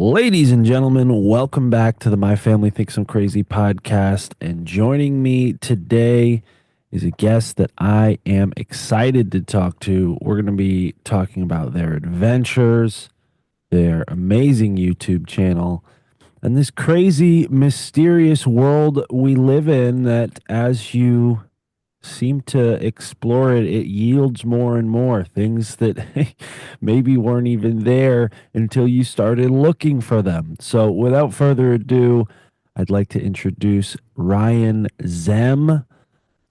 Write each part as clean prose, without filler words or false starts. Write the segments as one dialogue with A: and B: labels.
A: Ladies and gentlemen, welcome back to the My Family Thinks I'm Crazy podcast. And joining me today is a guest that I am excited to talk to. We're going to be talking about their adventures, their amazing YouTube channel, and this crazy, mysterious world we live in that as you seem to explore it, it yields more and more things that maybe weren't even there until you started looking for them. So, without further ado, I'd like to introduce Ryan Zehm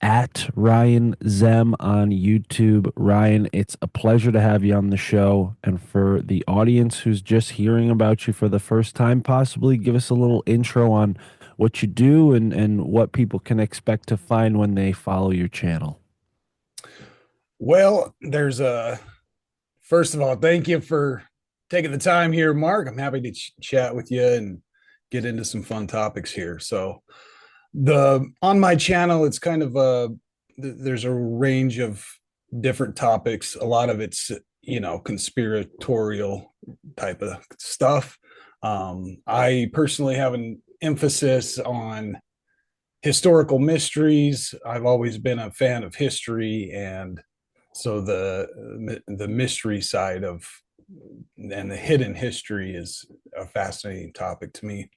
A: at Ryan Zehm on YouTube. Ryan, it's a pleasure to have you on the show. And for the audience who's just hearing about you for the first time, possibly give us a little intro on what you do and what people can expect to find when they follow your channel.
B: Well, there's a first of all, thank you for taking the time here, Mark. I'm happy to chat with you and get into some fun topics here. So, the on my channel, it's kind of there's a range of different topics. A lot of it's conspiratorial type of stuff. I personally have an emphasis on historical mysteries. I've always been a fan of history, and so the mystery side of and the hidden history is a fascinating topic to me.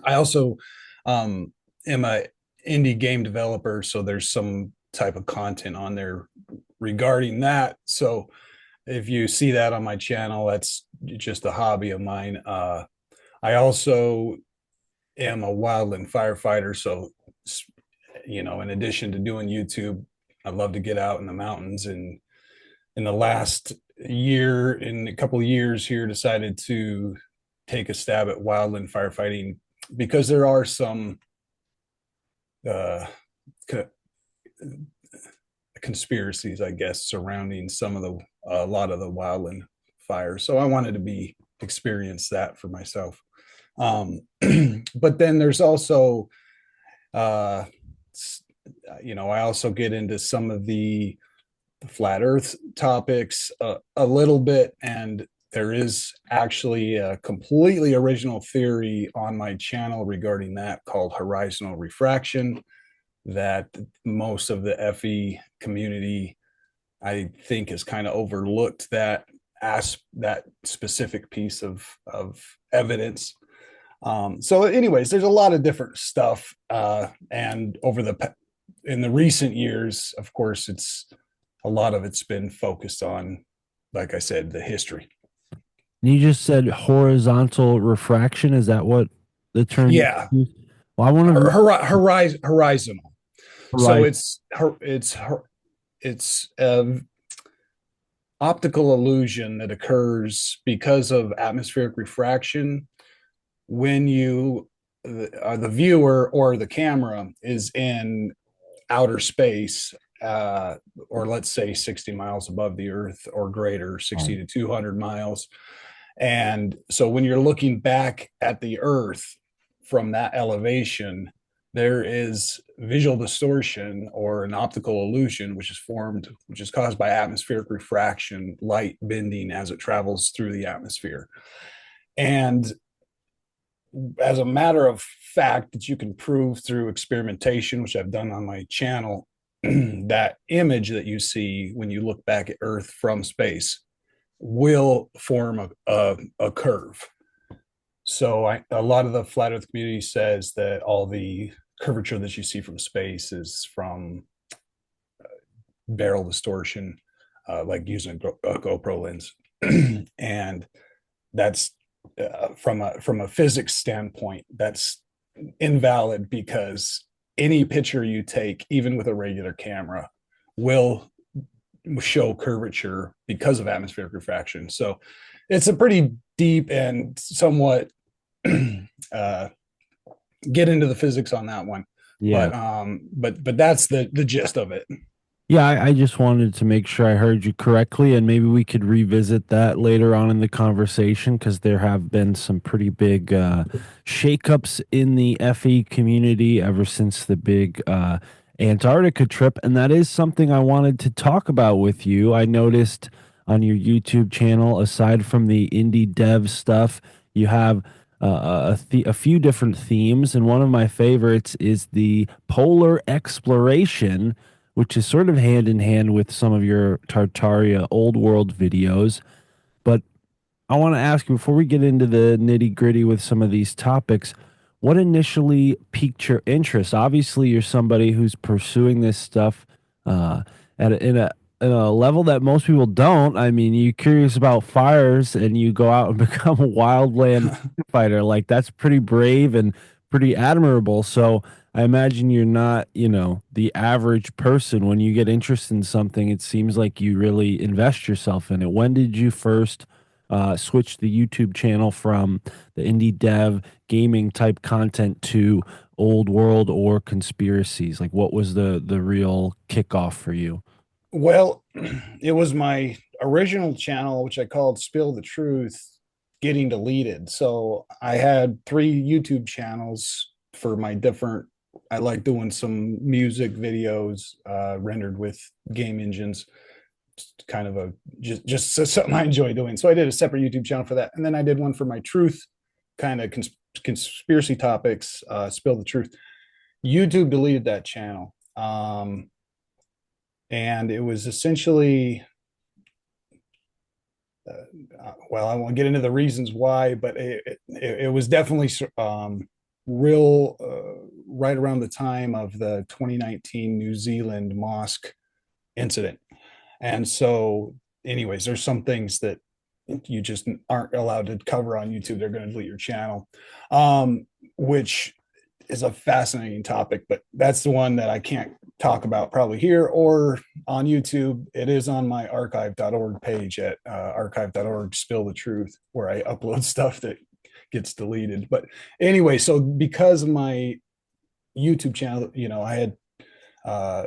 B: I also am a indie game developer, so there's some type of content on there regarding that. So if you see that on my channel, that's just a hobby of mine. I also am a wildland firefighter, so in addition to doing YouTube, I love to get out in the mountains. And in the last year, in a couple of years here, decided to take a stab at wildland firefighting because there are some uh, conspiracies, I guess, surrounding a lot of the wildland fires. So I wanted to experience that for myself. But then there's also, uh, I also get into some of the flat Earth topics a little bit, and there is actually a completely original theory on my channel regarding that called horizontal refraction that most of the FE community, I think, has kind of overlooked that specific piece of evidence. So, anyways, there's a lot of different stuff, and in the recent years, of course, a lot of it's been focused on, like I said, the history.
A: You just said horizontal refraction. Is that what the term you
B: Yeah,
A: use? Well, I want to
B: horizontal. So
A: right.
B: it's optical illusion that occurs because of atmospheric refraction when the viewer or the camera is in outer space, or let's say 60 miles above the earth or greater, 60 to 200 miles. And so when you're looking back at the earth from that elevation, there is visual distortion or an optical illusion, which is caused by atmospheric refraction, light bending as it travels through the atmosphere. And as a matter of fact, that you can prove through experimentation, which I've done on my channel, that image that you see when you look back at Earth from space will form a curve. So a lot of the flat Earth community says that all the curvature that you see from space is from barrel distortion, like using a GoPro lens, and that's from a physics standpoint, that's invalid because any picture you take, even with a regular camera, will show curvature because of atmospheric refraction. So it's a pretty deep and somewhat get into the physics on that one.
A: Yeah.
B: But that's the gist of it.
A: Yeah, I just wanted to make sure I heard you correctly, and maybe we could revisit that later on in the conversation because there have been some pretty big shakeups in the FE community ever since the big Antarctica trip, and that is something I wanted to talk about with you. I noticed on your YouTube channel, aside from the indie dev stuff, You have a few different themes, and one of my favorites is the polar exploration, which is sort of hand in hand with some of your Tartaria old world videos. But I want to ask you before we get into the nitty gritty with some of these topics, what initially piqued your interest? Obviously, you're somebody who's pursuing this stuff uh, in a level that most people don't. I mean, you're curious about fires and you go out and become a wildland fighter. Like that's pretty brave and pretty admirable. So I imagine you're not, the average person. When you get interested in something, it seems like you really invest yourself in it. When did you first switch the YouTube channel from the indie dev gaming type content to old world or conspiracies? Like, what was the real kickoff for you?
B: Well, it was my original channel, which I called Spill the Truth, getting deleted. So I had three YouTube channels for my different. I like doing some music videos rendered with game engines. Kind of a just something I enjoy doing. So I did a separate YouTube channel for that, and then I did one for my truth kind of conspiracy topics. Spill the Truth. YouTube deleted that channel. And it was essentially well, I won't get into the reasons why, but it was definitely real right around the time of the 2019 New Zealand mosque incident. And so, anyways, there's some things that you just aren't allowed to cover on YouTube. They're going to delete your channel, which is a fascinating topic, but that's the one that I can't talk about probably here or on YouTube. It is on my archive.org page at archive.org spill the truth, where I upload stuff that gets deleted. But anyway, so because of my YouTube channel, I had uh,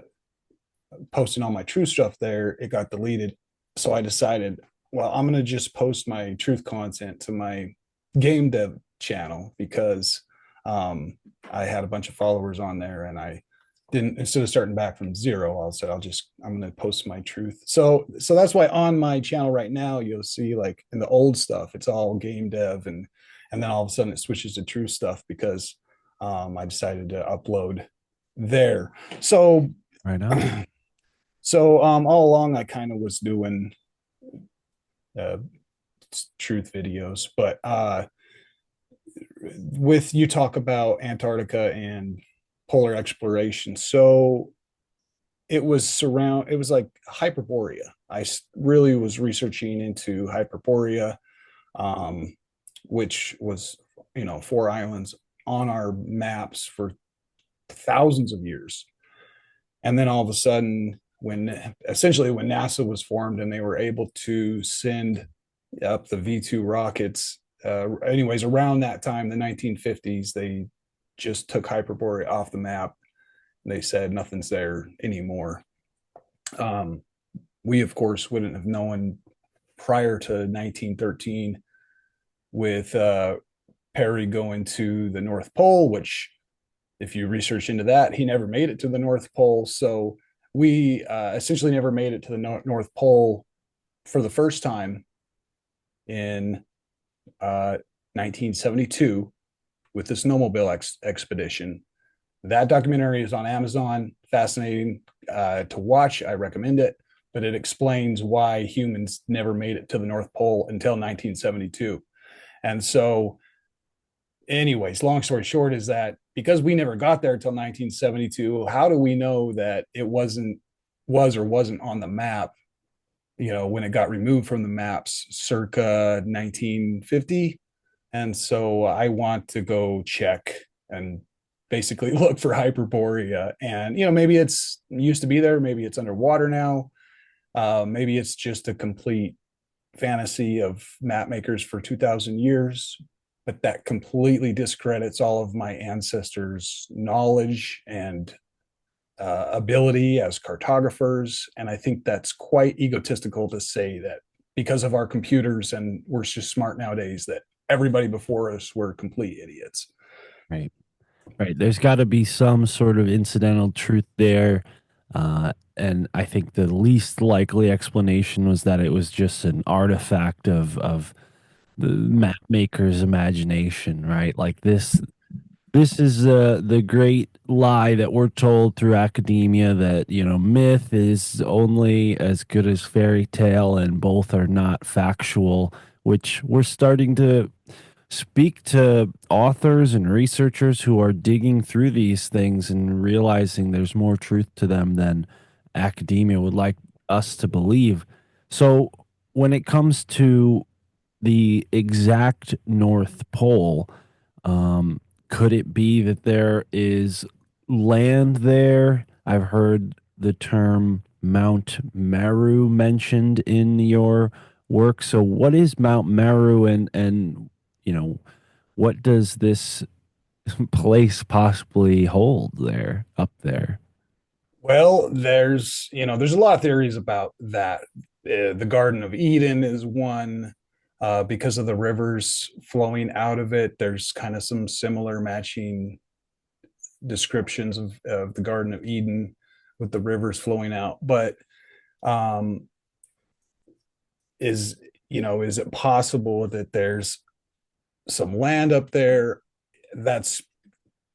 B: posting all my truth stuff there, it got deleted. So I decided, well, I'm going to just post my truth content to my game dev channel because I had a bunch of followers on there and I didn't, instead of starting back from zero, I'm going to post my truth. So that's why on my channel right now, you'll see like in the old stuff, it's all game dev and then all of a sudden it switches to truth stuff because I decided to upload there. So
A: Right on.
B: So all along, I kind of was doing uh, truth videos, but with you talk about Antarctica and polar exploration, so it was like Hyperborea. I really was researching into Hyperborea, um, which was four islands on our maps for thousands of years. And then all of a sudden, when NASA was formed and they were able to send up the V2 rockets, anyways, around that time, the 1950s, they just took Hyperborea off the map. They said nothing's there anymore. Um, we, of course, wouldn't have known prior to 1913 with Perry going to the North Pole, which if you research into that, he never made it to the North Pole. So we essentially never made it to the North Pole for the first time in 1972 with the snowmobile expedition. That documentary is on Amazon. Fascinating to watch. I recommend it. But it explains why humans never made it to the North Pole until 1972. And so anyways, long story short is that because we never got there until 1972, how do we know that it was or wasn't on the map, when it got removed from the maps circa 1950? And so I want to go check and basically look for Hyperborea. And, maybe it's used to be there, maybe it's underwater now. Maybe it's just a complete fantasy of map makers for 2,000 years, but that completely discredits all of my ancestors' knowledge and ability as cartographers. And I think that's quite egotistical to say that because of our computers and we're just smart nowadays, that everybody before us were complete idiots.
A: Right. Right. There's got to be some sort of incidental truth there. And I think the least likely explanation was that it was just an artifact of the map maker's imagination, right? Like this is the great lie that we're told through academia that, myth is only as good as fairy tale and both are not factual, which we're starting to speak to authors and researchers who are digging through these things and realizing there's more truth to them than academia would like us to believe. So when it comes to the exact North Pole, um, could it be that there is land there? I've heard the term Mount Meru mentioned in your work. So what is Mount Meru, and what does this place possibly hold there up there?
B: Well, there's a lot of theories about that. The Garden of Eden is one, because of the rivers flowing out of it. There's kind of some similar matching descriptions of the Garden of Eden with the rivers flowing out. But um, is is it possible that there's some land up there? That's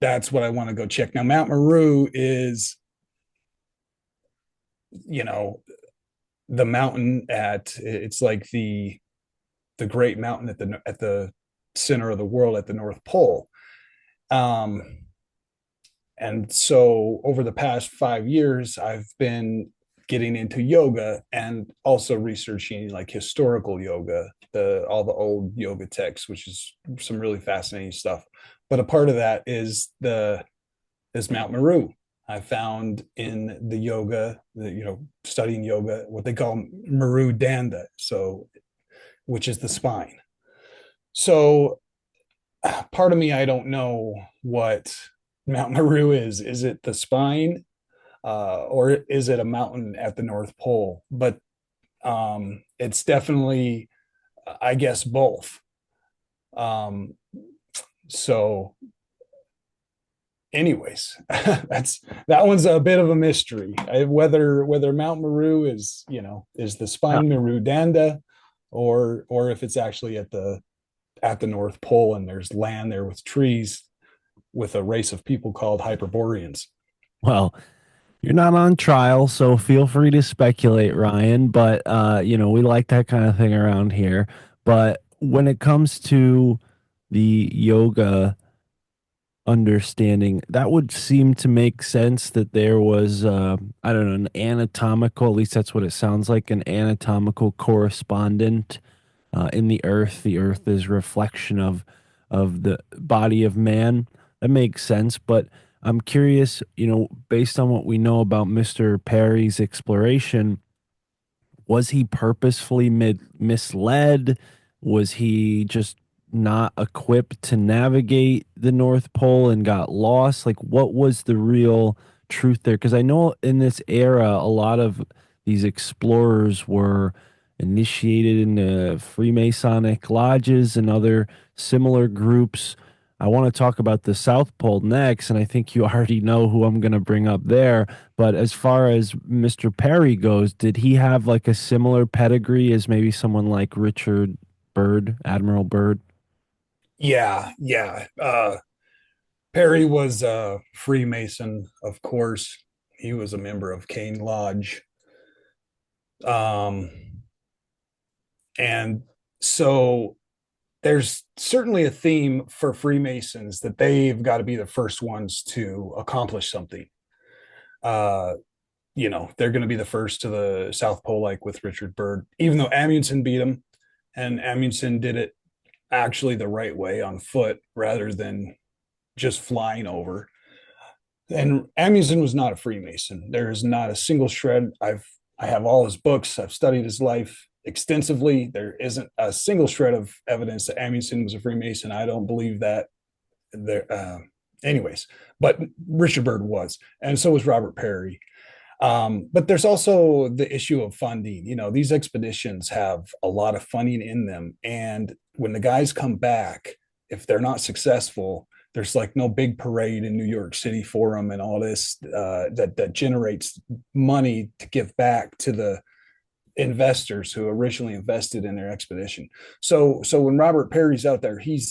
B: that's what I want to go check. Now, Mount Meru is, you know, the mountain at it's like the great mountain at the center of the world at the North Pole. Um, and so over the past 5 years, I've been getting into yoga and also researching like historical yoga, the all the old yoga texts, which is some really fascinating stuff. But a part of that is Mount Meru. I found in the yoga, studying yoga, what they call Meru Danda, so which is the spine. So part of me, I don't know what Mount Meru is. Is it the spine, or is it a mountain at the North Pole? But it's definitely, I guess, both. Um, so, anyways, that one's a bit of a mystery. Whether Mount Meru is the
A: Uh,
B: spine Meru Danda, or if it's actually at the North Pole and there's land there with trees with a race of people called Hyperboreans.
A: Well, you're not on trial, so feel free to speculate, Ryan. But we like that kind of thing around here. But when it comes to the yoga understanding, that would seem to make sense that there was, I don't know, an anatomical, at least that's what it sounds like, an anatomical correspondent in the earth. The earth is reflection of the body of man. That makes sense, but I'm curious, based on what we know about Mr. Perry's exploration, was he purposefully misled? Was he just not equipped to navigate the North Pole and got lost? Like, what was the real truth there? Because I know in this era, a lot of these explorers were initiated into Freemasonic lodges and other similar groups. I want to talk about the South Pole next, and I think you already know who I'm going to bring up there. But as far as Mr. Perry goes, did he have like a similar pedigree as maybe someone like Richard Byrd, Admiral Byrd?
B: Yeah, yeah. Perry was a Freemason, of course. He was a member of Cane Lodge. Um, and so there's certainly a theme for Freemasons that they've got to be the first ones to accomplish something. Uh, they're going to be the first to the South Pole, like with Richard Byrd, even though Amundsen beat him, and Amundsen did it actually the right way on foot rather than just flying over. And Amundsen was not a Freemason. There is not a single shred. I have all his books. I've studied his life extensively. There isn't a single shred of evidence that Amundsen was a Freemason. I don't believe that. There, anyways, but Richard Byrd was, and so was Robert Perry. But there's also the issue of funding. These expeditions have a lot of funding in them. And when the guys come back, if they're not successful, there's like no big parade in New York City for them and all this that generates money to give back investors who originally invested in their expedition. So when Robert Perry's out there, he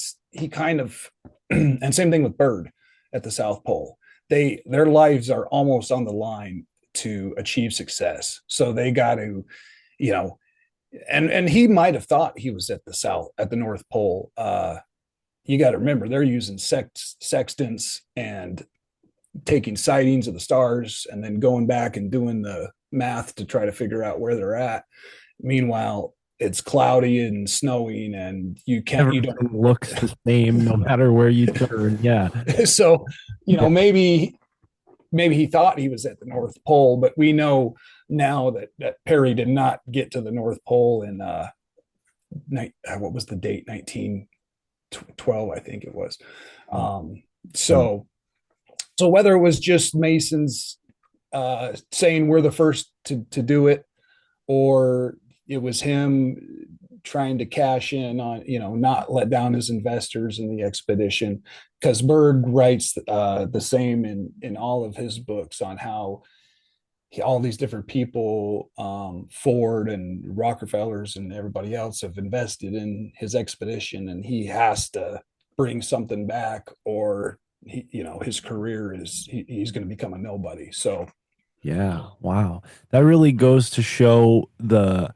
B: kind of and same thing with Byrd at the South Pole. Their lives are almost on the line to achieve success. So they got to, you know, and he might have thought he was at the North Pole. You got to remember they're using sextants and taking sightings of the stars and then going back and doing the math to try to figure out where they're at. Meanwhile, it's cloudy and snowing, and you don't.
A: Everything looks the same no matter where you turn. Yeah.
B: So,
A: Yeah.
B: maybe he thought he was at the North Pole, but we know now that Perry did not get to the North Pole in what was the date, 1912, I think it was.
A: Oh,
B: Um,
A: wow.
B: so so whether it was just Masons saying we're the first to do it, or it was him trying to cash in on, not let down his investors in the expedition, because Berg writes the same in all of his books on how all these different people, Ford and Rockefellers and everybody else, have invested in his expedition, and he has to bring something back, or his career he's going to become a nobody. So
A: Yeah. Wow. That really goes to show the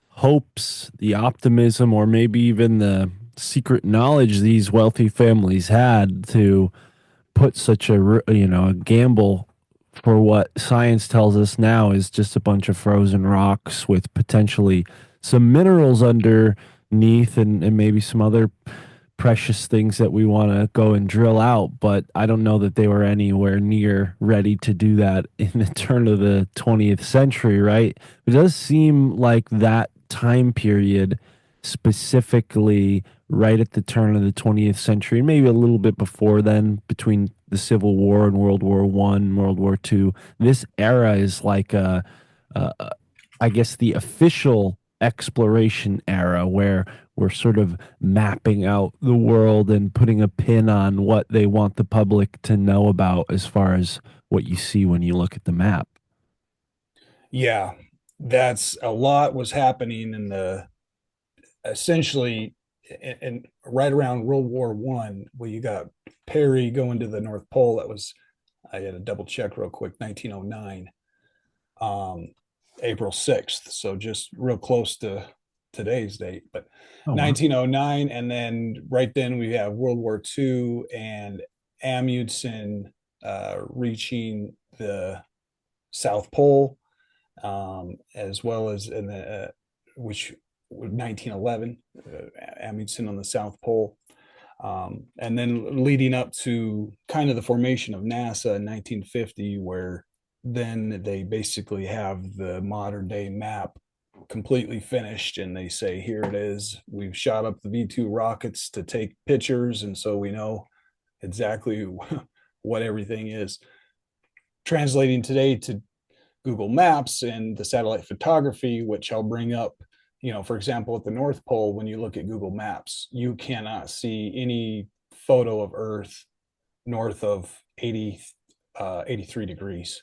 A: hopes, the optimism, or maybe even the secret knowledge these wealthy families had to put such a gamble for what science tells us now is just a bunch of frozen rocks with potentially some minerals underneath and maybe some other precious things that we want to go and drill out. But I don't know that they were anywhere near ready to do that in the turn of the 20th century, right? It does seem like that time period, specifically right at the turn of the 20th century, maybe a little bit before then, between the Civil War and World War One, World War Two. This era is like I guess the official exploration era where we're sort of mapping out the world and putting a pin on what they want the public to know about as far as what you see when you look at the map.
B: yeah, that's a lot was happening in the essentially and right around World War One, where you got Perry going to the North Pole. That was, I had to double check real quick, 1909, um, April 6th. So just real close to today's date, but
A: Oh, wow.
B: 1909. And then right then we have World War II and Amundsen reaching the South Pole, as well as in the which 1911, Amundsen on the South Pole, and then leading up to kind of the formation of NASA in 1950, where then they basically have the modern day map completely finished, and they say, here it is, we've shot up the V2 rockets to take pictures, and so we know exactly what everything is. Translating today to Google Maps and the satellite photography, which I'll bring up. For example, at the North Pole, when you look at Google Maps, you cannot see any photo of Earth north of 83 degrees.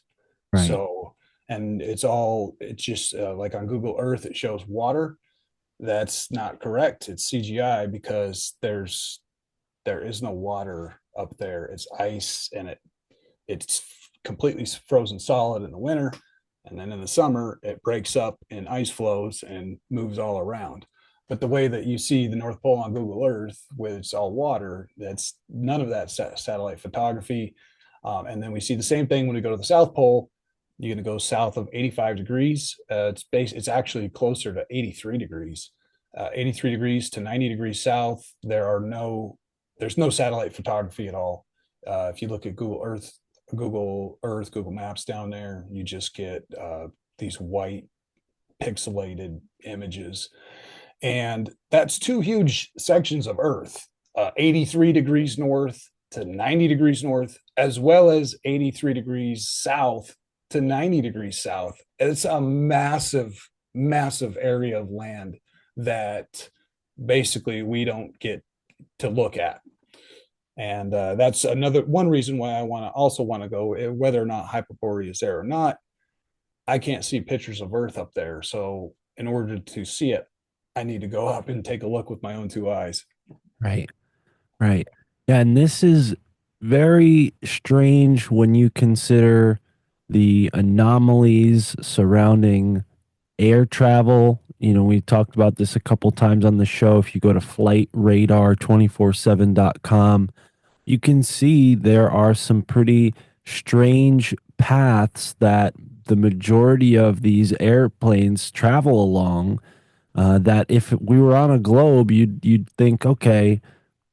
A: Right.
B: So, and it's just like on Google Earth, it shows water. That's not correct. It's CGI, because there is no water up there. It's ice, and it's completely frozen solid in the winter, and then in the summer it breaks up in ice flows and moves all around. But the way that you see the North Pole on Google Earth, where it's all water, that's none of that satellite photography. And then we see the same thing when we go to the South Pole. You're going to go south of 85 degrees. It's actually closer to 83 degrees. 83 degrees to 90 degrees south. There's no satellite photography at all. If you look at Google Maps down there, you just get these white pixelated images. And that's two huge sections of Earth, 83 degrees north to 90 degrees north, as well as 83 degrees south to 90 degrees south. It's a massive, massive area of land that basically we don't get to look at. And that's another one reason why I want to go, whether or not Hyperborea is there or not. I can't see pictures of Earth up there, so in order to see it, I need to go up and take a look with my own two eyes.
A: Right. Right. Yeah, and this is very strange when you consider the anomalies surrounding air travel. You know, we talked about this a couple times on the show. If you go to flightradar247.com, you can see there are some pretty strange paths that the majority of these airplanes travel along. That if we were on a globe, you'd think, okay,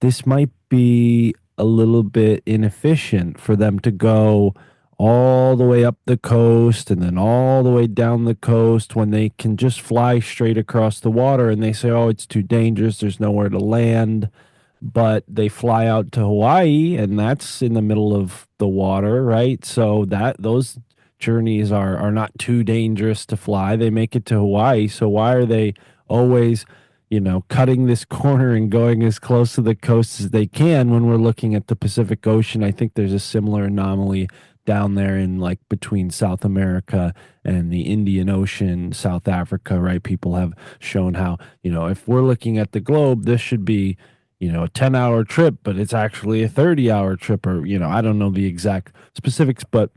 A: this might be a little bit inefficient for them to go all the way up the coast and then all the way down the coast when they can just fly straight across the water, and they say, oh, it's too dangerous, there's nowhere to land. But they fly out to Hawaii, and that's in the middle of the water, right? So that those journeys are not too dangerous to fly. They make it to Hawaii. So why are they always, cutting this corner and going as close to the coast as they can when we're looking at the Pacific Ocean? I think there's a similar anomaly down there in like between South America and the Indian Ocean, South Africa, right? People have shown how, if we're looking at the globe, this should be, a 10-hour trip, but it's actually a 30-hour trip, or, I don't know the exact specifics, but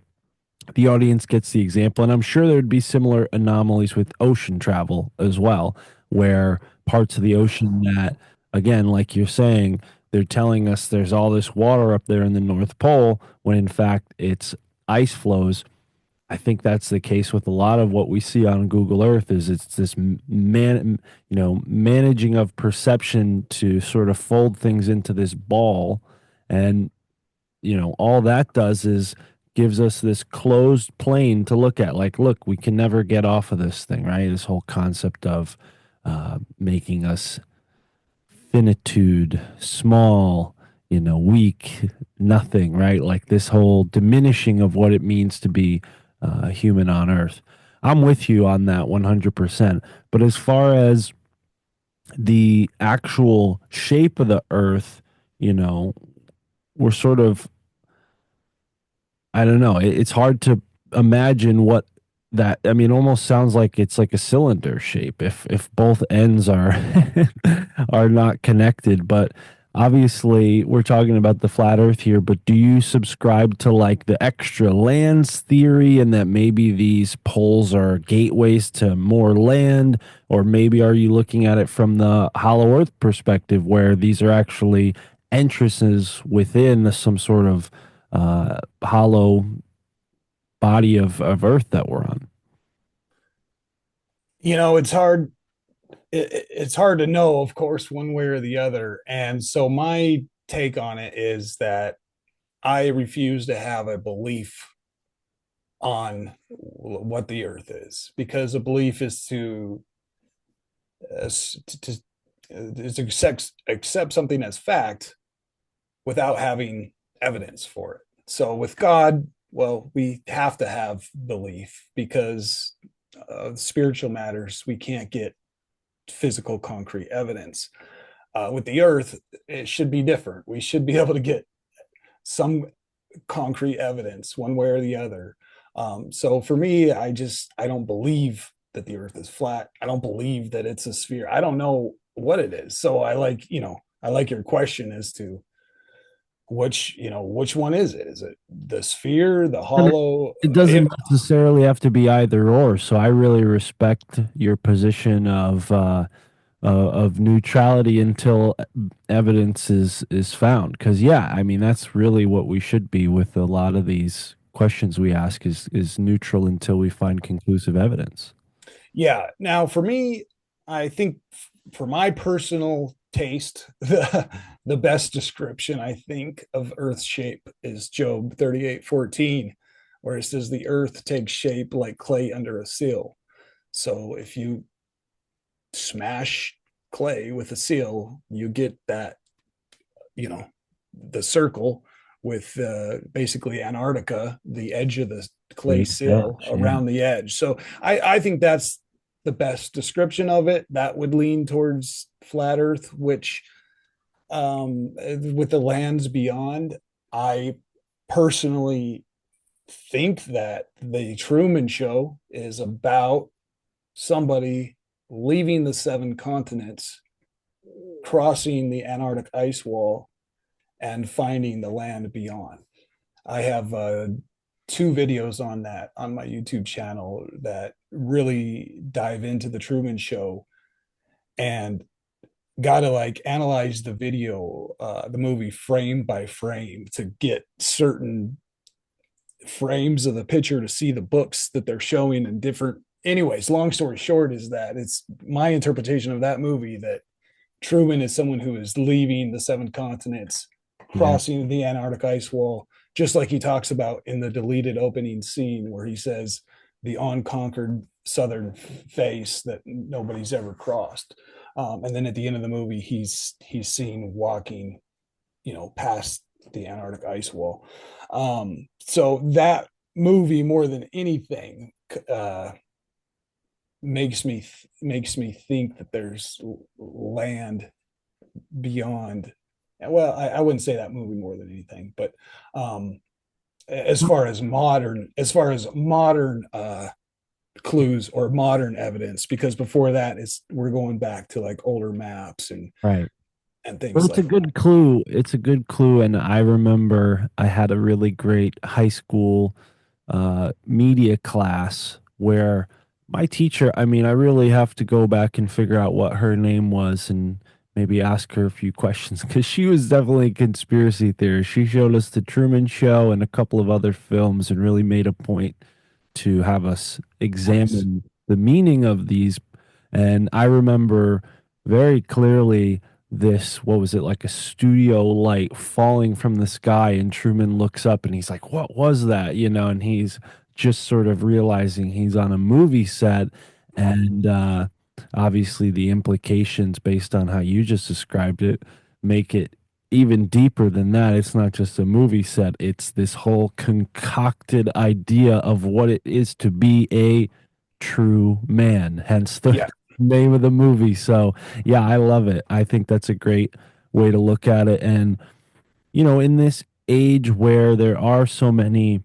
A: the audience gets the example. And I'm sure there'd be similar anomalies with ocean travel as well, where parts of the ocean that, again, like you're saying, they're telling us there's all this water up there in the North Pole, when in fact it's ice flows. I think that's the case with a lot of what we see on Google Earth. Is it's this managing of perception to sort of fold things into this ball. And all that does is gives us this closed plane to look at. Like, look, we can never get off of this thing, right? This whole concept of making us finitude, small, weak, nothing, right? Like this whole diminishing of what it means to be human on Earth. I'm with you on that 100%. But as far as the actual shape of the Earth, you know, we're sort of, I don't know. It's hard to imagine what that. I mean, it almost sounds like it's like a cylinder shape if both ends are are not connected. But obviously, we're talking about the flat Earth here. But do you subscribe to like the extra lands theory, and that maybe these poles are gateways to more land, or maybe are you looking at it from the hollow Earth perspective, where these are actually entrances within some sort of hollow body of Earth that we're on?
B: It's hard. It's hard to know, of course, one way or the other. And so my take on it is that I refuse to have a belief on what the Earth is, because a belief is to is accept something as fact without having evidence for it. So with God, well, we have to have belief because spiritual matters we can't get physical concrete evidence. With the Earth, it should be different. We should be able to get some concrete evidence one way or the other. So for me, I don't believe that the Earth is flat. I don't believe that it's a sphere. I don't know what it is. So I like your question as to which one is it? Is it the sphere, the
A: And
B: hollow?
A: it doesn't necessarily have to be either or. So I really respect your position of neutrality until evidence is found. Because yeah, I mean that's really what we should be with a lot of these questions we ask is neutral until we find conclusive evidence.
B: Yeah. Now, for me, I think for my personal taste, the best description I think of Earth's shape is Job 38:14, where it says the Earth takes shape like clay under a seal. So if you smash clay with a seal, you get that, you know, the circle with basically Antarctica, the edge of the clay
A: Raised
B: seal
A: edge, yeah.
B: around the edge. So I think that's the best description of it. That would lean towards flat Earth, which with the lands beyond, I personally think that the Truman Show is about somebody leaving the seven continents, crossing the Antarctic ice wall, and finding the land beyond. I have two videos on that on my YouTube channel that really dive into the Truman Show, and got to like analyze the video, the movie frame by frame to get certain frames of the picture to see the books that they're showing in different. Anyways, long story short is that it's my interpretation of that movie that Truman is someone who is leaving the seven continents,
A: Yeah.
B: crossing the Antarctic ice wall, just like he talks about in the deleted opening scene where he says the unconquered southern face that nobody's ever crossed. And then at the end of the movie, he's seen walking, past the Antarctic ice wall. So that movie, more than anything, makes me think that there's land beyond. Well, I wouldn't say that movie more than anything, but as far as modern clues or modern evidence, because before that is we're going back to like older maps
A: Right.
B: and
A: Well,
B: things
A: it's a
B: like that.
A: good clue. It's a good clue. And I remember I had a really great high school media class where my teacher, I mean, I really have to go back and figure out what her name was and maybe ask her a few questions because she was definitely a conspiracy theorist. She showed us the Truman Show and a couple of other films and really made a point to have us
B: Nice.
A: examine the meaning of these. And I remember very clearly this, what was it, like a studio light falling from the sky. And Truman looks up and he's like, "What was that?" And he's just sort of realizing he's on a movie set. And obviously, the implications based on how you just described it make it even deeper than that. It's not just a movie set, it's this whole concocted idea of what it is to be a true man, hence the
B: Yeah.
A: name of the movie. So, yeah, I love it. I think that's a great way to look at it. And, in this age where there are so many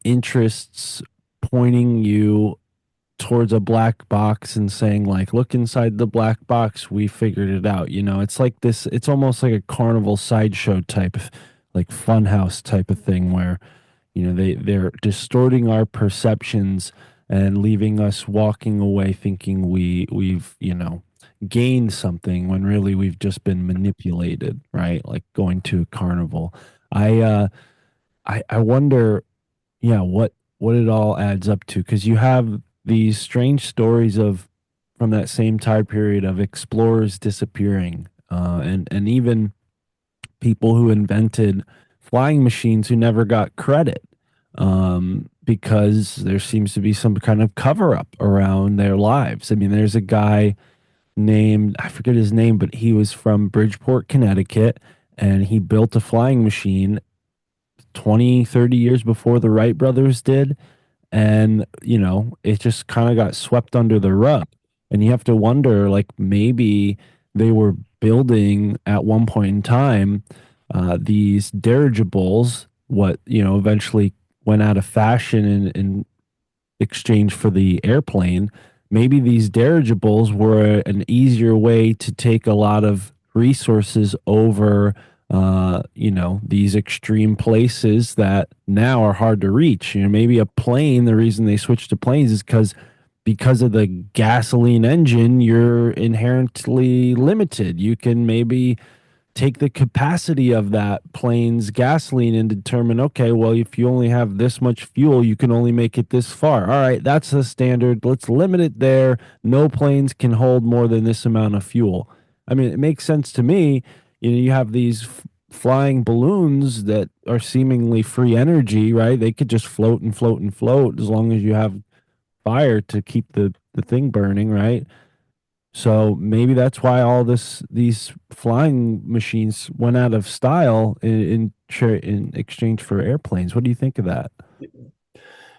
A: interests pointing you towards a black box and saying like, look inside the black box, we figured it out. It's like this, it's almost like a carnival sideshow type of, like, funhouse type of thing where they're distorting our perceptions and leaving us walking away thinking we've gained something when really we've just been manipulated, right? Like going to a carnival. I uh i i wonder, yeah, what it all adds up to, because you have these strange stories of from that same time period of explorers disappearing, and even people who invented flying machines who never got credit, because there seems to be some kind of cover up around their lives. I mean, there's a guy named, I forget his name, but he was from Bridgeport, Connecticut, and he built a flying machine 20, 30 years before the Wright brothers did, and it just kind of got swept under the rug. And you have to wonder, like, maybe they were building at one point in time these dirigibles, what eventually went out of fashion in exchange for the airplane. Maybe these dirigibles were an easier way to take a lot of resources over, these extreme places that now are hard to reach. Maybe a plane, the reason they switched to planes is because of the gasoline engine, you're inherently limited. You can maybe take the capacity of that plane's gasoline and determine, okay, well, if you only have this much fuel, you can only make it this far. All right, that's the standard. Let's limit it there. No planes can hold more than this amount of fuel. I mean, it makes sense to me. You have these flying balloons that are seemingly free energy, right? They could just float and float and float as long as you have fire to keep the thing burning, right? So maybe that's why all these flying machines went out of style in exchange for airplanes. What do you think of that?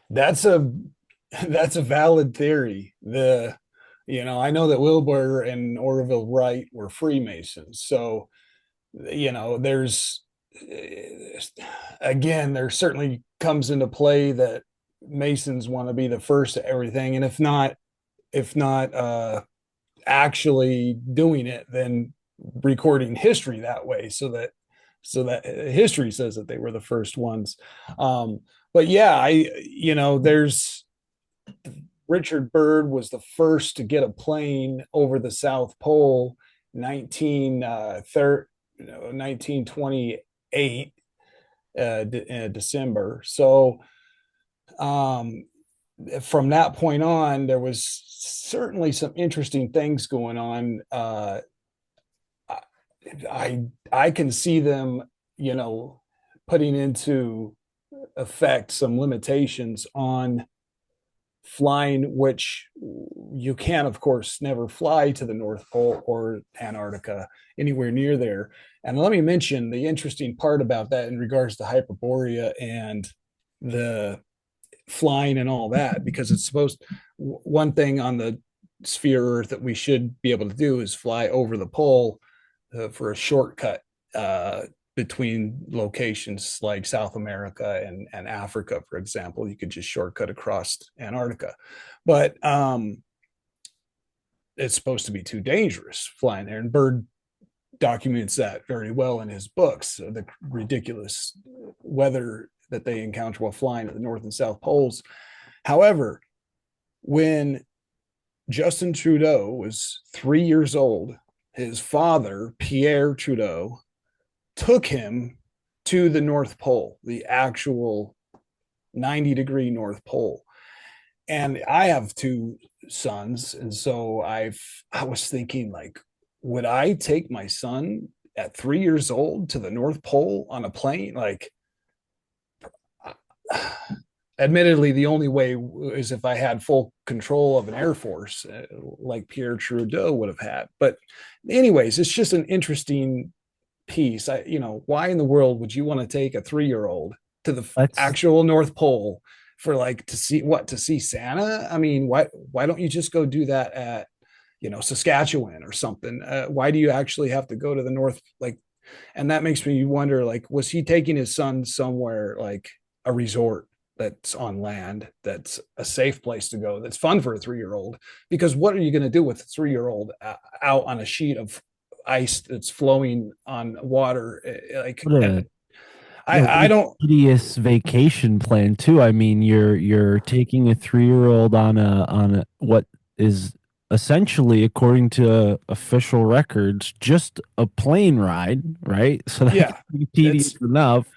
B: That's a that's a valid theory. I know that Wilbur and Orville Wright were Freemasons. So, there's again, there certainly comes into play that Masons want to be the first to everything. And if not, if not actually doing it, then recording history that way, so that history says that they were the first ones. But yeah, there's Richard Byrd was the first to get a plane over the South Pole, 1928 December. So um, from that point on, there was certainly some interesting things going on. I can see them, you know, putting into effect some limitations on flying, which you can, of course, never fly to the North Pole or Antarctica, anywhere near there. And let me mention the interesting part about that in regards to Hyperborea and the flying and all that, because it's supposed, one thing on the sphere Earth that we should be able to do is fly over the pole for a shortcut uh, between locations like South America and Africa, for example. You could just shortcut across Antarctica. But it's supposed to be too dangerous flying there. And Byrd documents that very well in his books, the ridiculous weather that they encounter while flying at the North and South Poles. However, when Justin Trudeau was 3 years old, his father, Pierre Trudeau, took him to the North Pole, the actual 90-degree North Pole. And I have two sons. And so I was thinking, like, would I take my son at 3 years old to the North Pole on a plane? Like, admittedly, the only way is if I had full control of an air force, like Pierre Trudeau would have had. But anyways, it's just an interesting piece. Why in the world would you want to take a 3-year-old to the
A: That's
B: actual North Pole for, like, to see what? To see Santa? I mean, why don't you just go do that at, Saskatchewan or something? Why do you actually have to go to the North? Like, and that makes me wonder, like, was he taking his son somewhere like a resort that's on land, that's a safe place to go, that's fun for a 3-year-old? Because what are you going to do with a 3-year-old out on a sheet of ice that's flowing on water? Like,
A: what
B: and
A: a
B: I don't.
A: hideous vacation plan too. I mean, you're taking a 3-year-old on a what is essentially, according to official records, just a plane ride, right? So that
B: Yeah,
A: can be tedious
B: it's
A: enough.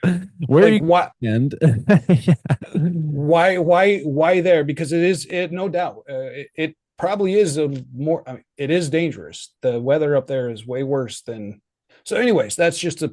A: Where are
B: like,
A: you
B: what?
A: going to end? Yeah.
B: Why there? Because it no doubt, it probably is a more, I mean, it is dangerous. The weather up there is way worse than. So anyways, that's just a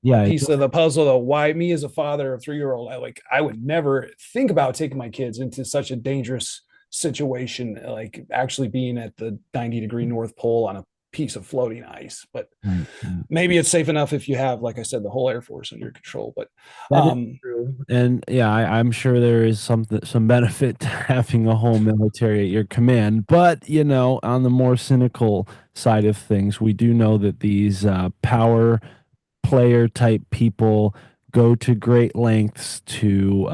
A: Yeah, it
B: piece of the puzzle, though. Why me, as a father of 3-year-old, I would never think about taking my kids into such a dangerous situation, like actually being at the 90-degree North Pole on a piece of floating ice. But
A: right, right.
B: maybe it's safe enough if you have, like I said, the whole Air Force under control. But
A: That is
B: um
A: true. And yeah, I'm sure there is some benefit to having a whole military at your command. But, on the more cynical side of things, we do know that these power player type people go to great lengths to,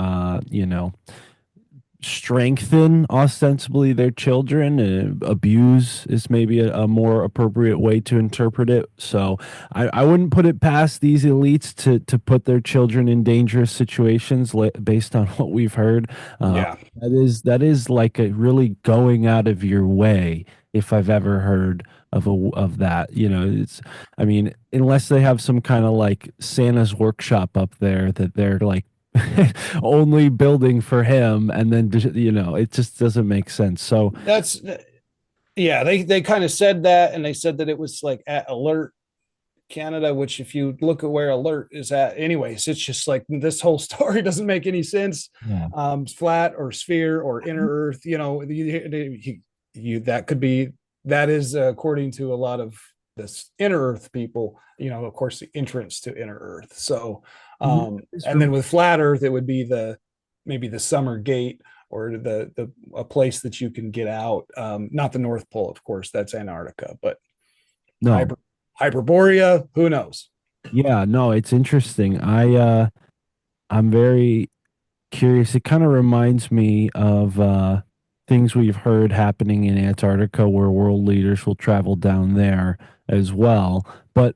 A: strengthen ostensibly their children. Abuse is maybe a more appropriate way to interpret it. So I wouldn't put it past these elites to put their children in dangerous situations based on what we've heard. Uh,
B: yeah,
A: that is like a really going out of your way, if I've ever heard of that. It's, I mean, unless they have some kind of like Santa's workshop up there that they're like only building for him, and then it just doesn't make sense. So
B: that's yeah, they kind of said that, and they said that it was like at Alert Canada, which, if you look at where Alert is at, anyways, it's just like this whole story doesn't make any sense.
A: yeah.
B: Flat or sphere or inner Earth, that could be, that is, according to a lot of this inner Earth people, of course, the entrance to inner Earth. So,
A: Mhm. It's
B: and then with flat Earth, it would be maybe the summer gate, or the a place that you can get out. Not the North Pole, of course, that's Antarctica, but
A: No,
B: Hyper, Hyperborea, who knows?
A: yeah, no, it's interesting. I'm very curious. It kind of reminds me of things we've heard happening in Antarctica where world leaders will travel down there as well. But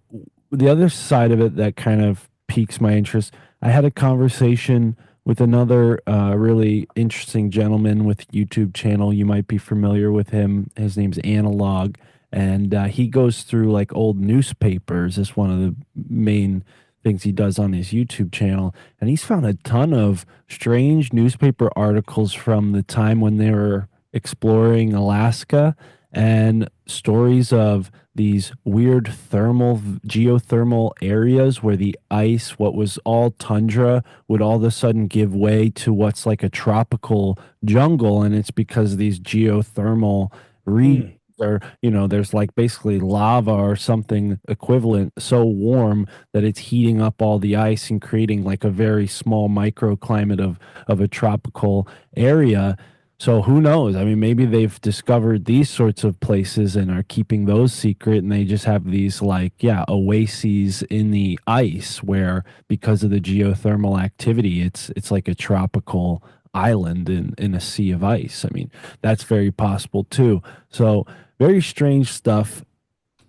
A: the other side of it that kind of piques my interest, I had a conversation with another really interesting gentleman with YouTube channel. You might be familiar with him. His name's Analog, and he goes through like old newspapers. Is one of the main things he does on his YouTube channel, and he's found a ton of strange newspaper articles from the time when they were exploring Alaska and stories of these weird geothermal areas where the ice, what was all tundra, would all of a sudden give way to what's like a tropical jungle. And it's because these geothermal regions
B: Hmm.
A: are, there's like basically lava or something equivalent so warm that it's heating up all the ice and creating like a very small microclimate of a tropical area. So who knows? I mean, maybe they've discovered these sorts of places and are keeping those secret, and they just have these like, yeah, oases in the ice where because of the geothermal activity, it's like a tropical island in a sea of ice. I mean, that's very possible too. So very strange stuff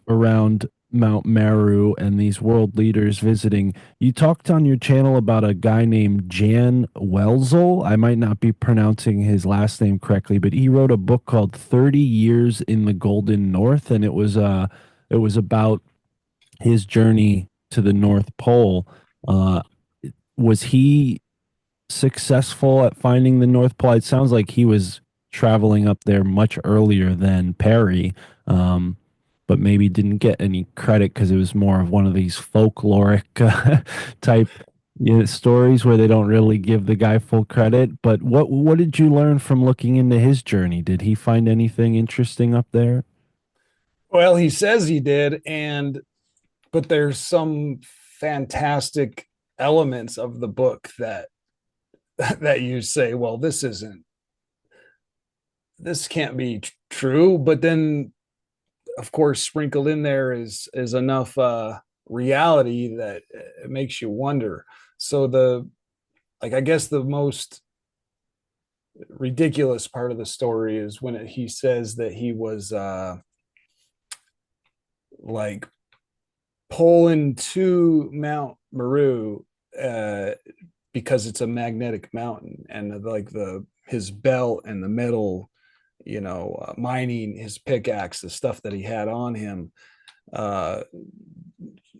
A: around Mount Meru and these world leaders visiting. You talked on your channel about a guy named Jan Welzel. I might not be pronouncing his last name correctly, but he wrote a book called 30 Years in the Golden North, and it was about his journey to the North Pole. Uh, was he successful at finding the North Pole? It sounds like he was traveling up there much earlier than Perry, um, but maybe didn't get any credit because it was more of one of these folkloric type stories where they don't really give the guy full credit. But what did you learn from looking into his journey? Did he find anything interesting up there?
B: Well, he says he did, and but there's some fantastic elements of the book that that you say, well, this can't be true. But then, of course, sprinkled in there is enough reality that it makes you wonder. So I guess the most ridiculous part of the story is when he says that he was like pulling to Mount Meru uh, because it's a magnetic mountain, and like the his belt and the metal, mining his pickaxe, the stuff that he had on him, uh,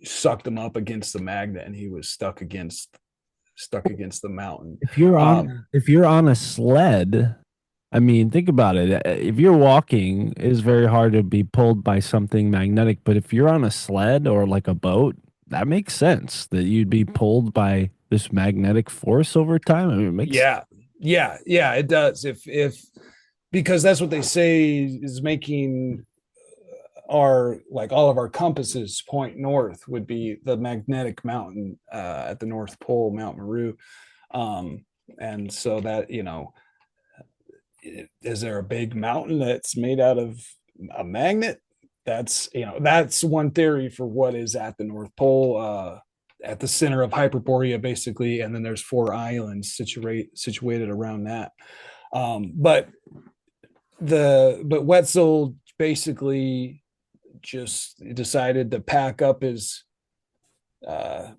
B: sucked him up against the magnet, and he was stuck against the mountain.
A: If you're
B: Um,
A: on if you're on a sled, I mean, think about it. If you're walking, it's very hard to be pulled by something magnetic, but if you're on a sled or like a boat, that makes sense that you'd be pulled by this magnetic force over time. I mean, it makes
B: yeah, yeah, it does. If because that's what they say is making our like all of our compasses point north would be the magnetic mountain at the North Pole, Mount Meru. Um, and so that, is there a big mountain that's made out of a magnet? That's one theory for what is at the North Pole, at the center of Hyperborea, basically, and then there's four islands situated around that. But Wetzel basically just decided to pack up his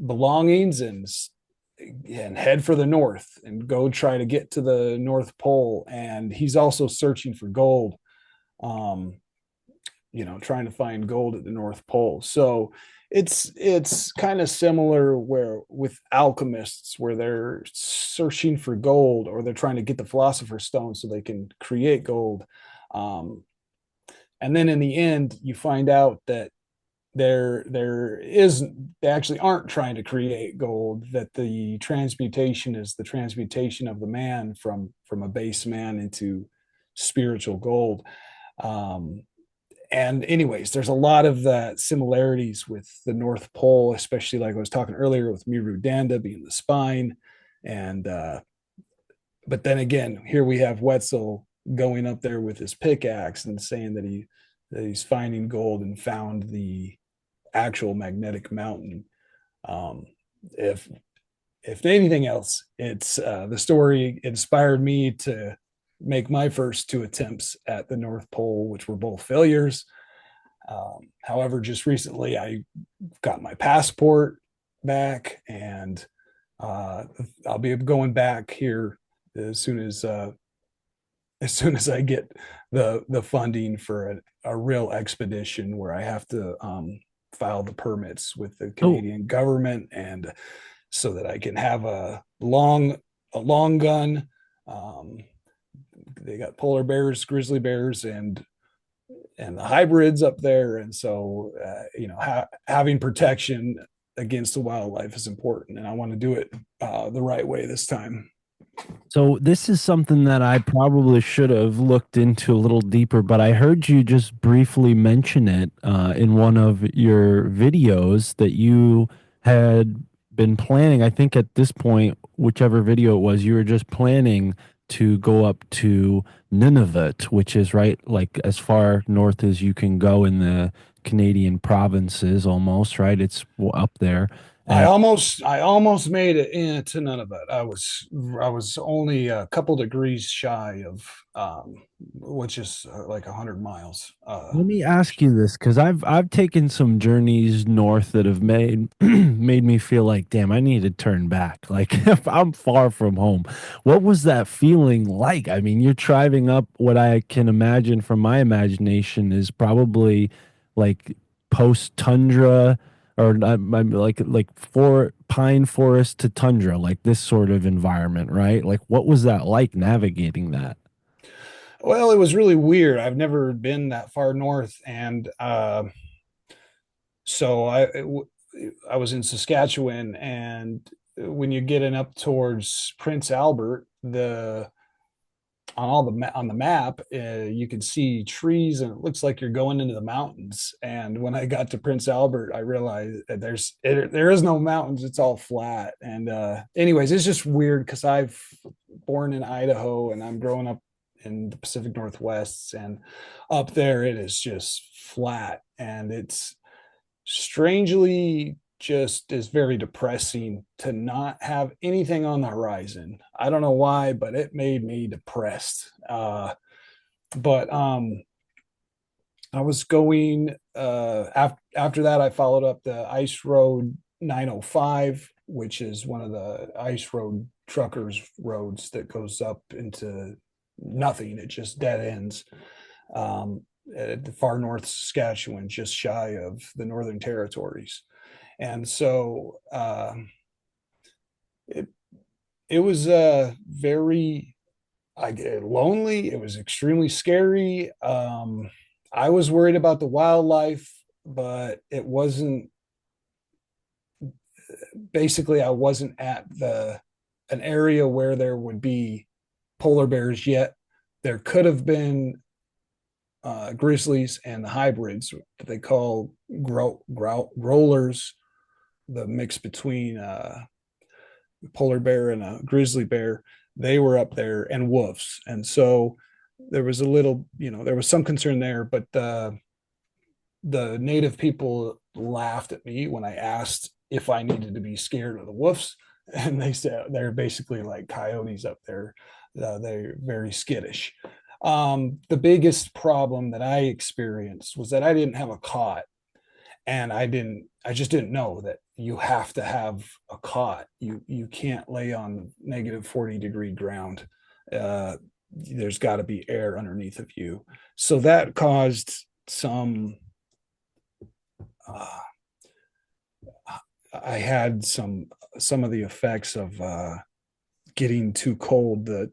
B: belongings and head for the north and go try to get to the North Pole. And he's also searching for gold, um, trying to find gold at the North Pole. So it's kind of similar where with alchemists where they're searching for gold or they're trying to get the philosopher's stone so they can create gold. Um, and then in the end, you find out that there is they actually aren't trying to create gold, that the transmutation is the transmutation of the man from a base man into spiritual gold. Um, and anyways, there's a lot of that similarities with the North Pole, especially like I was talking earlier with Miru Danda being the spine. And but then again, here we have Wetzel going up there with his pickaxe and saying that he's finding gold and found the actual magnetic mountain. Um, if anything else, it's the story inspired me to make my first two attempts at the North Pole, which were both failures. However, just recently I got my passport back, and I'll be going back here as soon as I get the funding for a real expedition where I have to file the permits with the
A: Oh,
B: Canadian government, and so that I can have a long gun. Um, they got polar bears, grizzly bears, and the hybrids up there, and so having protection against the wildlife is important, and I want to do it the right way this time.
A: so this is something that I probably should have looked into a little deeper, but I heard you just briefly mention it in one of your videos that you had been planning. I think at this point, whichever video it was, you were just planning to go up to Nunavut, which is right like as far north as you can go in the Canadian provinces almost, right? It's up there. And
B: I almost made it into Nunavut. I was only a couple degrees shy of which is like 100 miles.
A: let me ask you this, because I've taken some journeys north that have made made me feel like, damn, I need to turn back. Like if I'm far from home, what was that feeling like? I mean, you're driving up what I can imagine from my imagination is probably like post tundra or like for pine forest to tundra, like this sort of environment, right? Like what was that like navigating that?
B: Well, it was really weird. I've never been that far north, and so I was in Saskatchewan, and when you're getting up towards Prince Albert, the on the map, you can see trees, and it looks like you're going into the mountains. And when I got to Prince Albert, I realized that there is no mountains; it's all flat. And anyways, it's just weird because I've born in Idaho, and I'm growing up in the Pacific Northwest, and up there it is just flat, and it's strangely just is very depressing to not have anything on the horizon. I don't know why, but it made me depressed. But I was going after that. I followed up the Ice Road 905, which is one of the ice road truckers roads that goes up into nothing. It just dead ends. At the far north Saskatchewan, just shy of the Northern Territories. And so it it was very lonely. It was extremely scary. I was worried about the wildlife, but it wasn't. Basically, I wasn't at the an area where there would be polar bears yet. There could have been grizzlies and the hybrids that they call growlers, the mix between polar bear and a grizzly bear. They were up there, and wolves. And so there was a little, there was some concern there, but the native people laughed at me when I asked if I needed to be scared of the wolves. And they said they're basically like coyotes up there. They're very skittish. The biggest problem that I experienced was that I didn't have a cot, and I just didn't know that you have to have a cot. You can't lay on -40-degree ground. There's got to be air underneath of you. So that caused some uh, I had some of the effects of getting too cold. The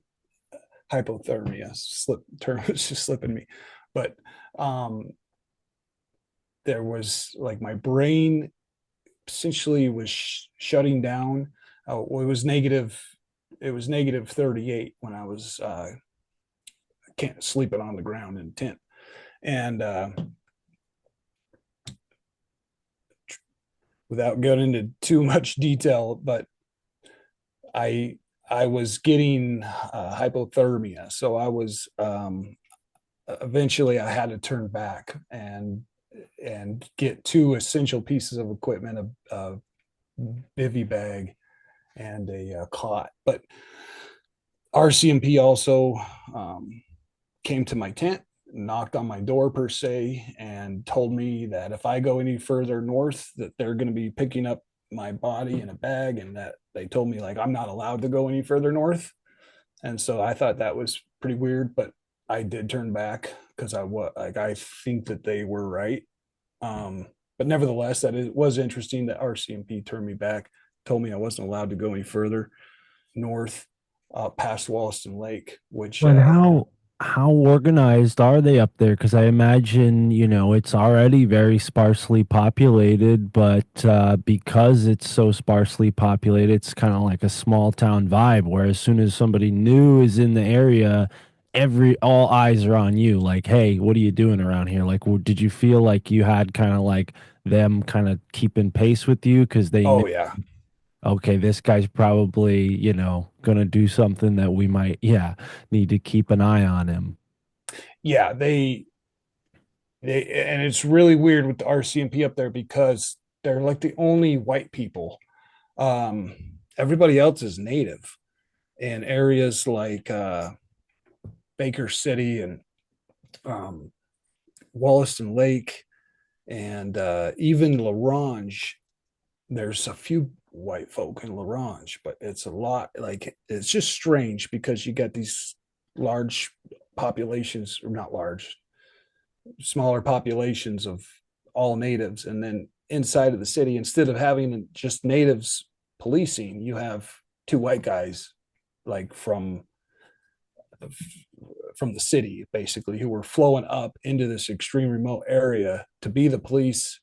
B: hypothermia slip term was just slipping me. But um there was like my brain essentially was shutting down. Well, it was -38 when I was can't sleeping on the ground in a tent. And without going into too much detail, but I I was getting hypothermia, so I was eventually I had to turn back and get two essential pieces of equipment: a bivy bag and a cot. But RCMP also um, came to my tent, knocked on my door per se, and told me that if I go any further north, that they're going to be picking up my body in a bag, and that they told me like I'm not allowed to go any further north. And so I thought that was pretty weird, but I did turn back because I think that they were right. But nevertheless, that it was interesting that RCMP turned me back, told me I wasn't allowed to go any further north past Wollaston Lake, which
A: And how organized are they up there? Because I imagine, it's already very sparsely populated, but because it's so sparsely populated, it's kind of like a small town vibe where as soon as somebody new is in the area, all eyes are on you. Like, hey, what are you doing around here? Like, did you feel like you had kind of like them kind of keeping pace with you because they knew?
B: oh yeah,
A: Okay, this guy's probably, gonna do something that we might, yeah, need to keep an eye on him.
B: yeah, they and it's really weird with the RCMP up there because they're like the only white people. Um, Everybody else is native in areas like Baker City and um, Wollaston Lake and even LaRange. There's a few white folk in LaRange, but it's a lot. Like it's just strange because you got these large populations, or not large, smaller populations of all natives, and then inside of the city, instead of having just natives policing, you have two white guys like from the city basically who were flowing up into this extreme remote area to be the police.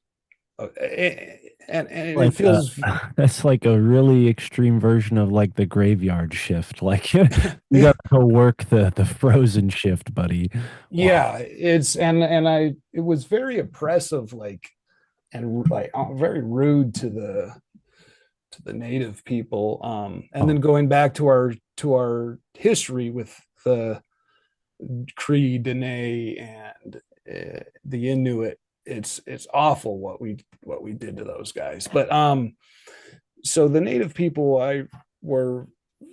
B: And it
A: Like
B: feels
A: that's like a really extreme version of like the graveyard shift. Like you gotta go work the frozen shift, buddy. Wow.
B: yeah, it's and I it was very oppressive, like and like very rude to the native people. And then
A: Oh,
B: going back to our history with the Cree, Dene, and the Inuit, it's awful what we did to those guys. But so the native people I were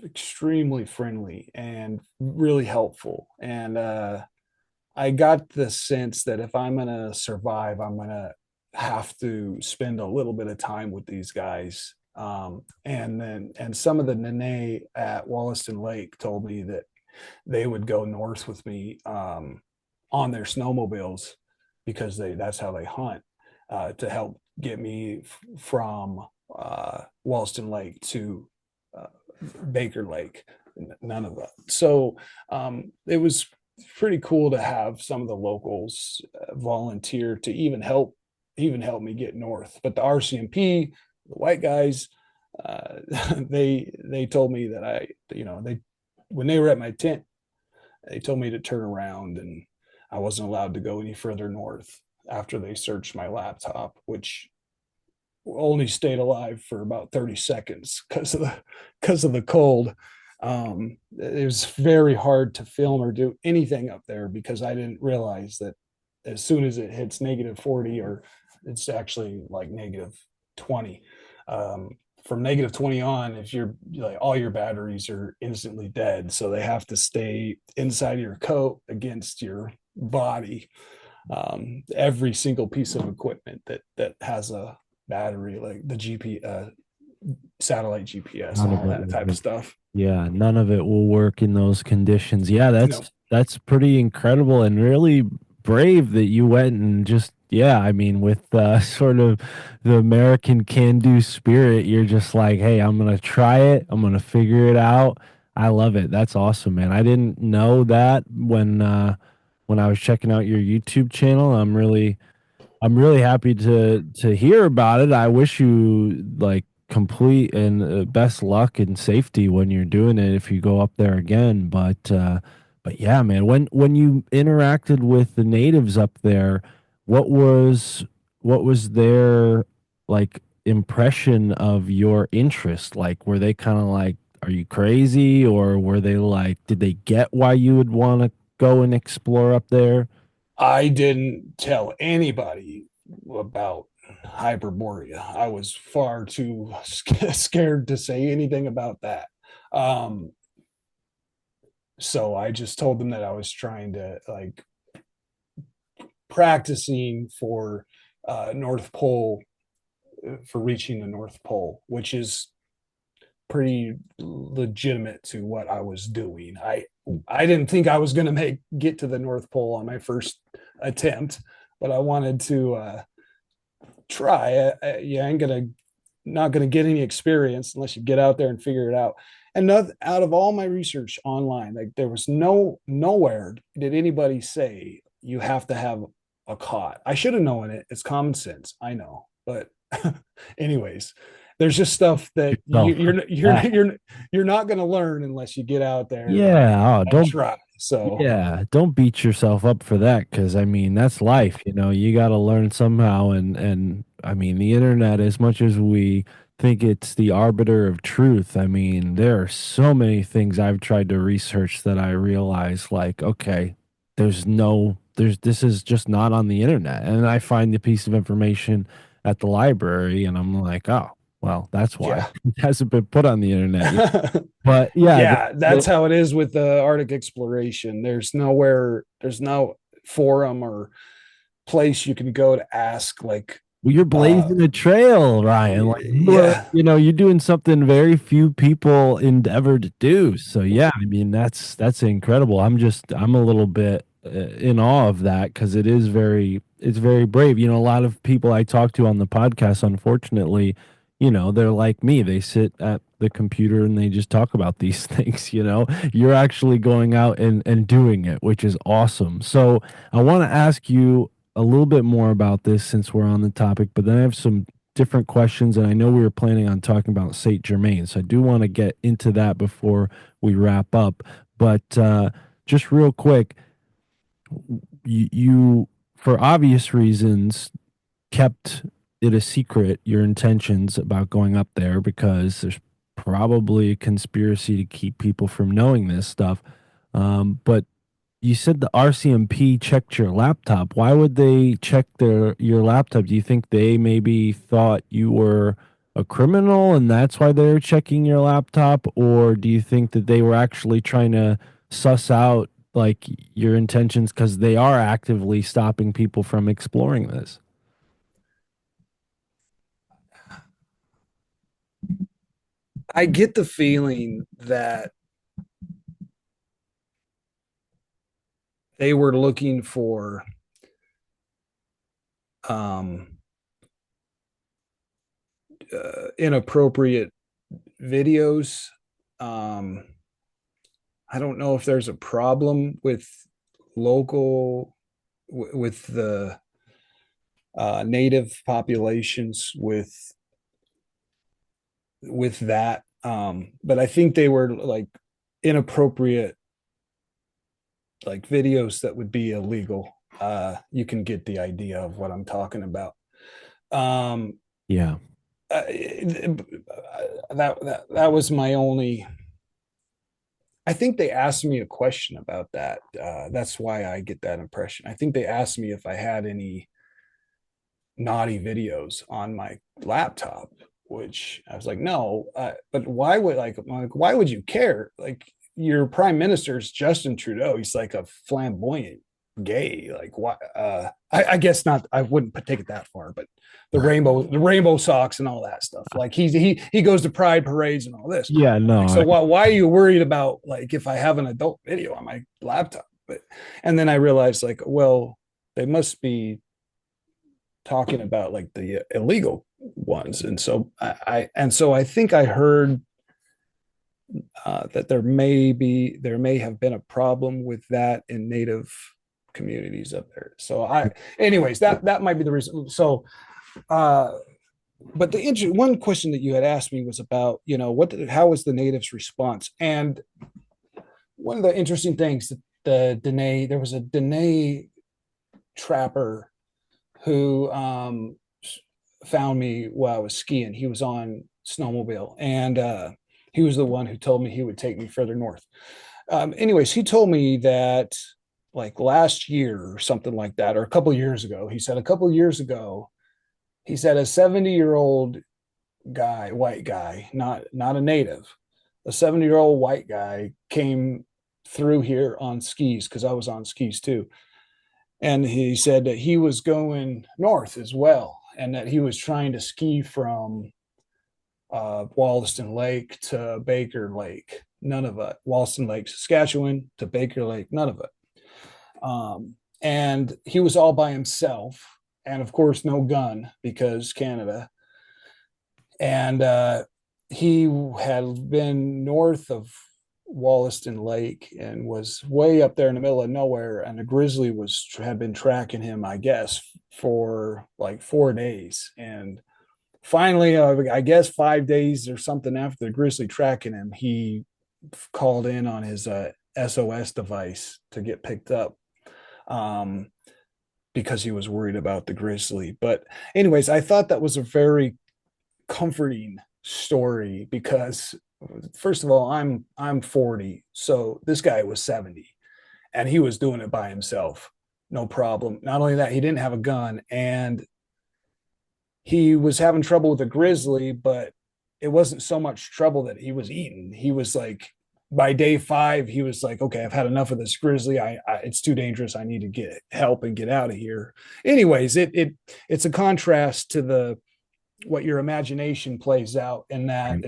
B: extremely friendly and really helpful, and I got the sense that if I'm gonna survive, I'm gonna have to spend a little bit of time with these guys. And some of the Nene at Wollaston Lake told me that they would go north with me on their snowmobiles because that's how they hunt to help get me from Wollaston Lake to uh, Baker Lake. None of that. So it was pretty cool to have some of the locals volunteer to even help me get north. But the RCMP, the white guys, uh, they told me that they when they were at my tent, they told me to turn around and I wasn't allowed to go any further north after they searched my laptop, which only stayed alive for about 30 seconds because of the cold. It was very hard to film or do anything up there because I didn't realize that as soon as it hits negative 40, or it's actually like negative 20, um, from negative 20 on, if you're like all your batteries are instantly dead, so they have to stay inside your coat against your body. Every single piece of equipment that has a battery, like the satellite GPS
A: none
B: and
A: of
B: all
A: it
B: that
A: will
B: type of
A: work.
B: stuff.
A: Yeah, none of it will work in those conditions. Yeah,
B: No,
A: that's pretty incredible and really brave that you went and just yeah, I mean with sort of the American can-do spirit, you're just like, "Hey, I'm gonna try it. I'm gonna figure it out." I love it. That's awesome, man. I didn't know that when I was checking out your YouTube channel. I'm really happy to hear about it. I wish you like complete and best luck and safety when you're doing it if you go up there again. But yeah, man, when you interacted with the natives up there, what was what was their like impression of your interest? Like, were they kind of like, "Are you crazy?" Or were they like, did they get why you would want to go and explore up there?
B: I didn't tell anybody about Hyperborea. I was far too scared to say anything about that. Um, So I just told them that I was trying to like practicing for North Pole for reaching the North Pole, which is pretty legitimate to what I was doing. I didn't think I was going to get to the North Pole on my first attempt, but I wanted to try. You ain't gonna not gonna get any experience unless you get out there and figure it out. And not, out of all my research online, like there was nowhere did anybody say you have to have a cot. I should have known it. It's common sense. I know, but anyways, there's just stuff that
A: No, that.
B: you're not going to learn unless you get out there
A: Yeah. Oh,
B: and
A: don't.
B: try. So
A: Yeah, don't beat yourself up for that because I mean that's life, you know. You got to learn somehow, and I mean the internet, as much as we think it's the arbiter of truth, I mean there are so many things I've tried to research that I realize like, okay, there's this is just not on the internet, and I find the piece of information at the library, and I'm like, oh, well, that's why
B: yeah.
A: it hasn't been put on the internet yet. But yeah,
B: Yeah, that's how it is with the Arctic exploration. There's no forum or place you can go to ask like
A: well, you're
B: uh
A: blazing a trail, Ryan. Like you are,
B: yeah.
A: you know, you're doing something very few people endeavor to do. So yeah, I mean that's incredible. I'm a little bit in awe of that because it's very brave. You know, a lot of people I talk to on the podcast, unfortunately, you know, they're like me. They sit at the computer and they just talk about these things. You know, you're actually going out and doing it, which is awesome. So I want to ask you a little bit more about this since we're on the topic, but then I have some different questions, and I know we were planning on talking about Saint Germain, so I do want to get into that before we wrap up. But just real quick, you, for obvious reasons, kept it a secret your intentions about going up there because there's probably a conspiracy to keep people from knowing this stuff. But you said the RCMP checked your laptop. Why would they check your laptop? Do you think they maybe thought you were a criminal and that's why they're checking your laptop? Or do you think that they were actually trying to suss out like your intentions because they are actively stopping people from exploring this?
B: I get the feeling that they were looking for um inappropriate videos. um I don't know if there's a problem with local with the native populations with that. But I think they were like inappropriate, like videos that would be illegal. You can get the idea of what I'm talking about. Um,
A: Yeah.
B: that was my only. I think they asked me a question about that. That's why I get that impression. I think they asked me if I had any naughty videos on my laptop, which I was like, no. But why would why would you care? Like your prime minister's Justin Trudeau. He's like a flamboyant gay. Like why? I guess not. I wouldn't take it that far, but the rainbow socks and all that stuff. Like he goes to pride parades and all this.
A: Yeah,
B: Like
A: no.
B: so, why are you worried about like if I have an adult video on my laptop? But and then I realized like, well, they must be talking about like the illegal ones, and so I think I heard that there may have been a problem with that in native communities up there. So anyways, that might be the reason. So, uh, but one question that you had asked me was about how was the natives' response, and one of the interesting things that there was a Dene trapper who found me while I was skiing. He was on snowmobile, and he was the one who told me he would take me further north. Anyways, he told me that like last year or something like that, or a couple years ago, he said a couple years ago, he said a 70-year-old guy, white guy, not a native, a 70-year-old white guy came through here on skis because I was on skis too. And he said that he was going north as well, and that he was trying to ski from Wollaston Lake to Baker Lake. None of it. Wollaston Lake, Saskatchewan to Baker Lake. None of it. And he was all by himself, and of course, no gun because Canada. And he had been north of Wollaston Lake and was way up there in the middle of nowhere. And the grizzly had been tracking him, I guess, for like 4 days. And finally, I guess 5 days or something after the grizzly tracking him, he called in on his SOS device to get picked up. Um, because he was worried about the grizzly. But anyways, I thought that was a very comforting story because first of all, I'm 40, so this guy was 70 and he was doing it by himself. No problem. Not only that, he didn't have a gun and he was having trouble with a grizzly, but it wasn't so much trouble that he was eaten. He was like, by day 5, he was like, okay, I've had enough of this grizzly. It's too dangerous. I need to get help and get out of here. Anyways, it's a contrast to the what your imagination plays out, and that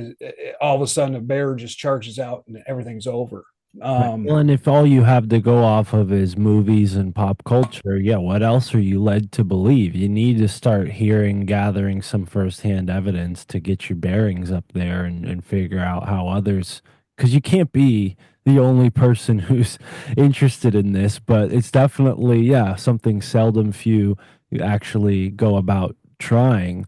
B: all of a sudden a bear just charges out and everything's over.
A: Right. Well, and if all you have to go off of is movies and pop culture, yeah, what else are you led to believe? You need to start hearing, gathering some firsthand evidence to get your bearings up there and figure out how others, because you can't be the only person who's interested in this, but it's definitely, yeah, something seldom few actually go about trying.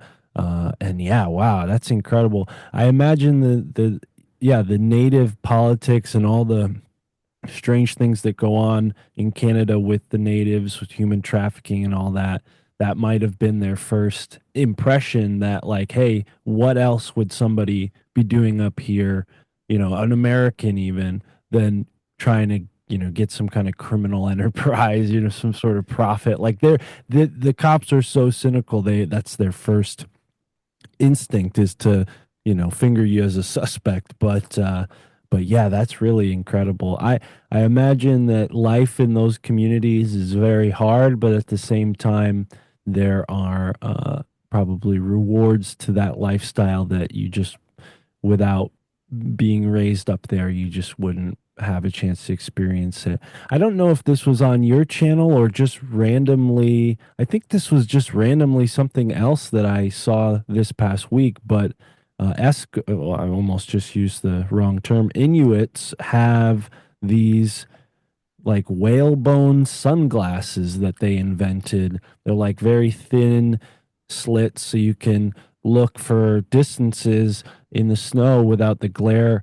A: And yeah, wow, that's incredible. I imagine yeah, the native politics and all the strange things that go on in Canada with the natives, with human trafficking and all that, that might have been their first impression that, like, hey, what else would somebody be doing up here, an American even, than trying to, get some kind of criminal enterprise, some sort of profit. Like the cops are so cynical, that's their first instinct is to finger you as a suspect, but yeah, that's really incredible. I imagine that life in those communities is very hard, but at the same time there are probably rewards to that lifestyle that you just, without being raised up there, you just wouldn't have a chance to experience it. I don't know if this was on your channel or just randomly. I think this was just randomly something else that I saw this past week, but well, I almost just used the wrong term. Inuits have these like whalebone sunglasses that they invented. They're like very thin slits so you can look for distances in the snow without the glare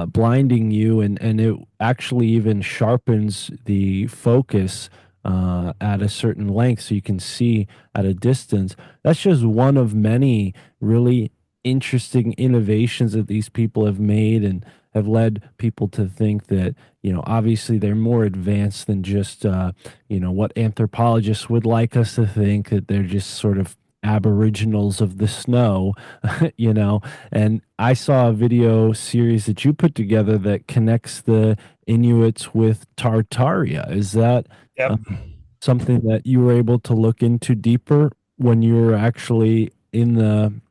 A: blinding you. And it actually even sharpens the focus at a certain length so you can see at a distance. That's just one of many really interesting innovations that these people have made and have led people to think that, obviously they're more advanced than just, what anthropologists would like us to think, that they're just sort of aboriginals of the snow, you know. And I saw a video series that you put together that connects the Inuits with Tartaria. Is that
B: Yep.
A: something that you were able to look into deeper when you were actually in the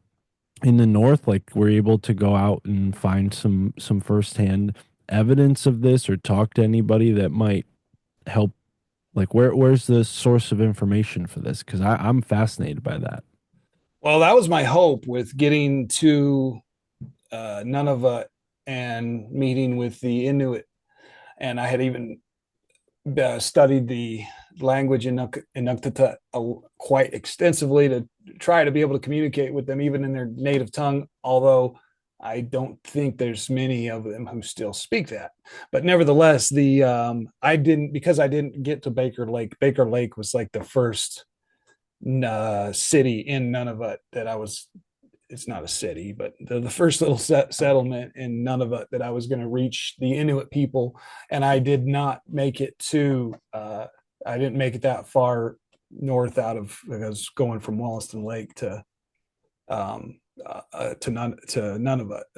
A: north? Like, were you able to go out and find some firsthand evidence of this, or talk to anybody that might help? Like, where's the source of information for this? Because I'm fascinated by that.
B: Well, that was my hope with getting to Nunavut and meeting with the Inuit. And I had even studied the language in Inuktitut quite extensively to try to be able to communicate with them, even in their native tongue, although I don't think there's many of them who still speak that. But nevertheless, I didn't, because I didn't get to Baker Lake. Baker Lake was like the first city in Nunavut that I was. It's not a city, but the first little settlement in Nunavut that I was going to reach the Inuit people, and I did not make it to. I didn't make it that far north out of. I was going from Wollaston Lake to Nunavut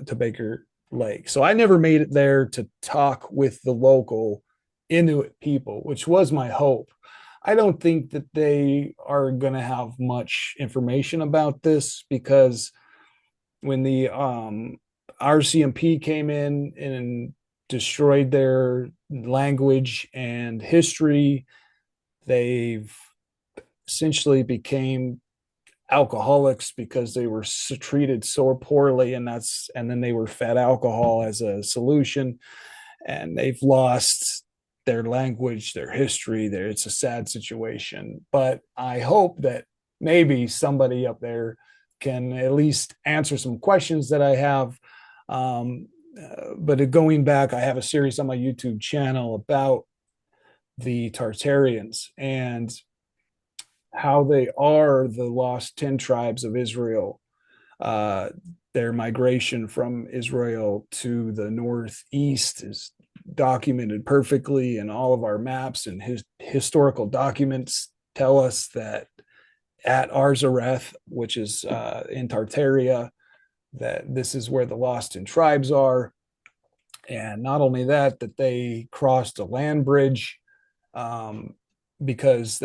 B: to Baker lake. So I never made it there to talk with the local Inuit people, which was my hope. I don't think that they are going to have much information about this because when the RCMP came in and destroyed their language and history, they've essentially became alcoholics because they were treated so poorly, and then they were fed alcohol as a solution, and they've lost their language, their history. It's a sad situation, but I hope that maybe somebody up there can at least answer some questions that I have. But going back, I have a series on my YouTube channel about the Tartarians and how they are the lost 10 tribes of Israel. Uh, their migration from Israel to the northeast is documented perfectly, and all of our maps and historical documents tell us that at Arzareth, which is in Tartaria, that this is where the lost 10 tribes are. And not only that, that they crossed a land bridge, um, because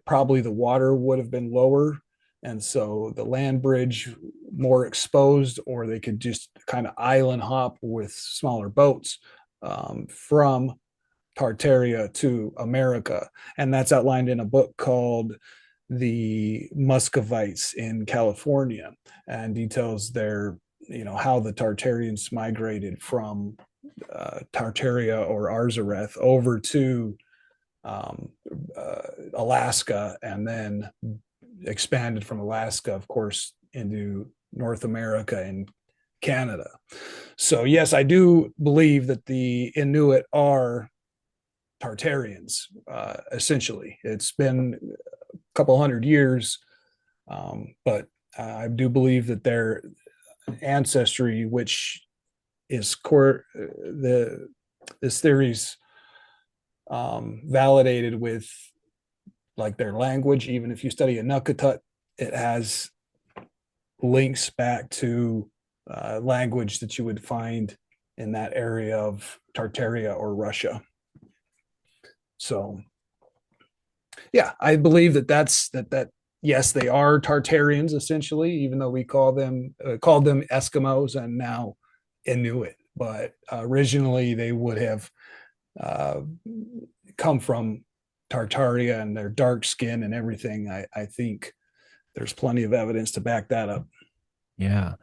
B: probably the water would have been lower. And so the land bridge more exposed, or they could just kind of island hop with smaller boats from Tartaria to America. And that's outlined in a book called The Muscovites in California, and details their, how the Tartarians migrated from Tartaria or Arzareth over to um, Alaska, and then expanded from Alaska, of course, into North America and Canada. So, yes, I do believe that the Inuit are Tartarians, essentially. It's been a couple hundred years, but I do believe that their ancestry, which is this theory's validated with like their language. Even if you study Inuktitut, it has links back to language that you would find in that area of Tartaria or Russia. So, yeah, I believe that yes, they are Tartarians essentially, even though we called them Eskimos and now Inuit. But originally, they would have uh, come from Tartaria, and their dark skin and everything. I think there's plenty of evidence to back that up.
A: Yeah.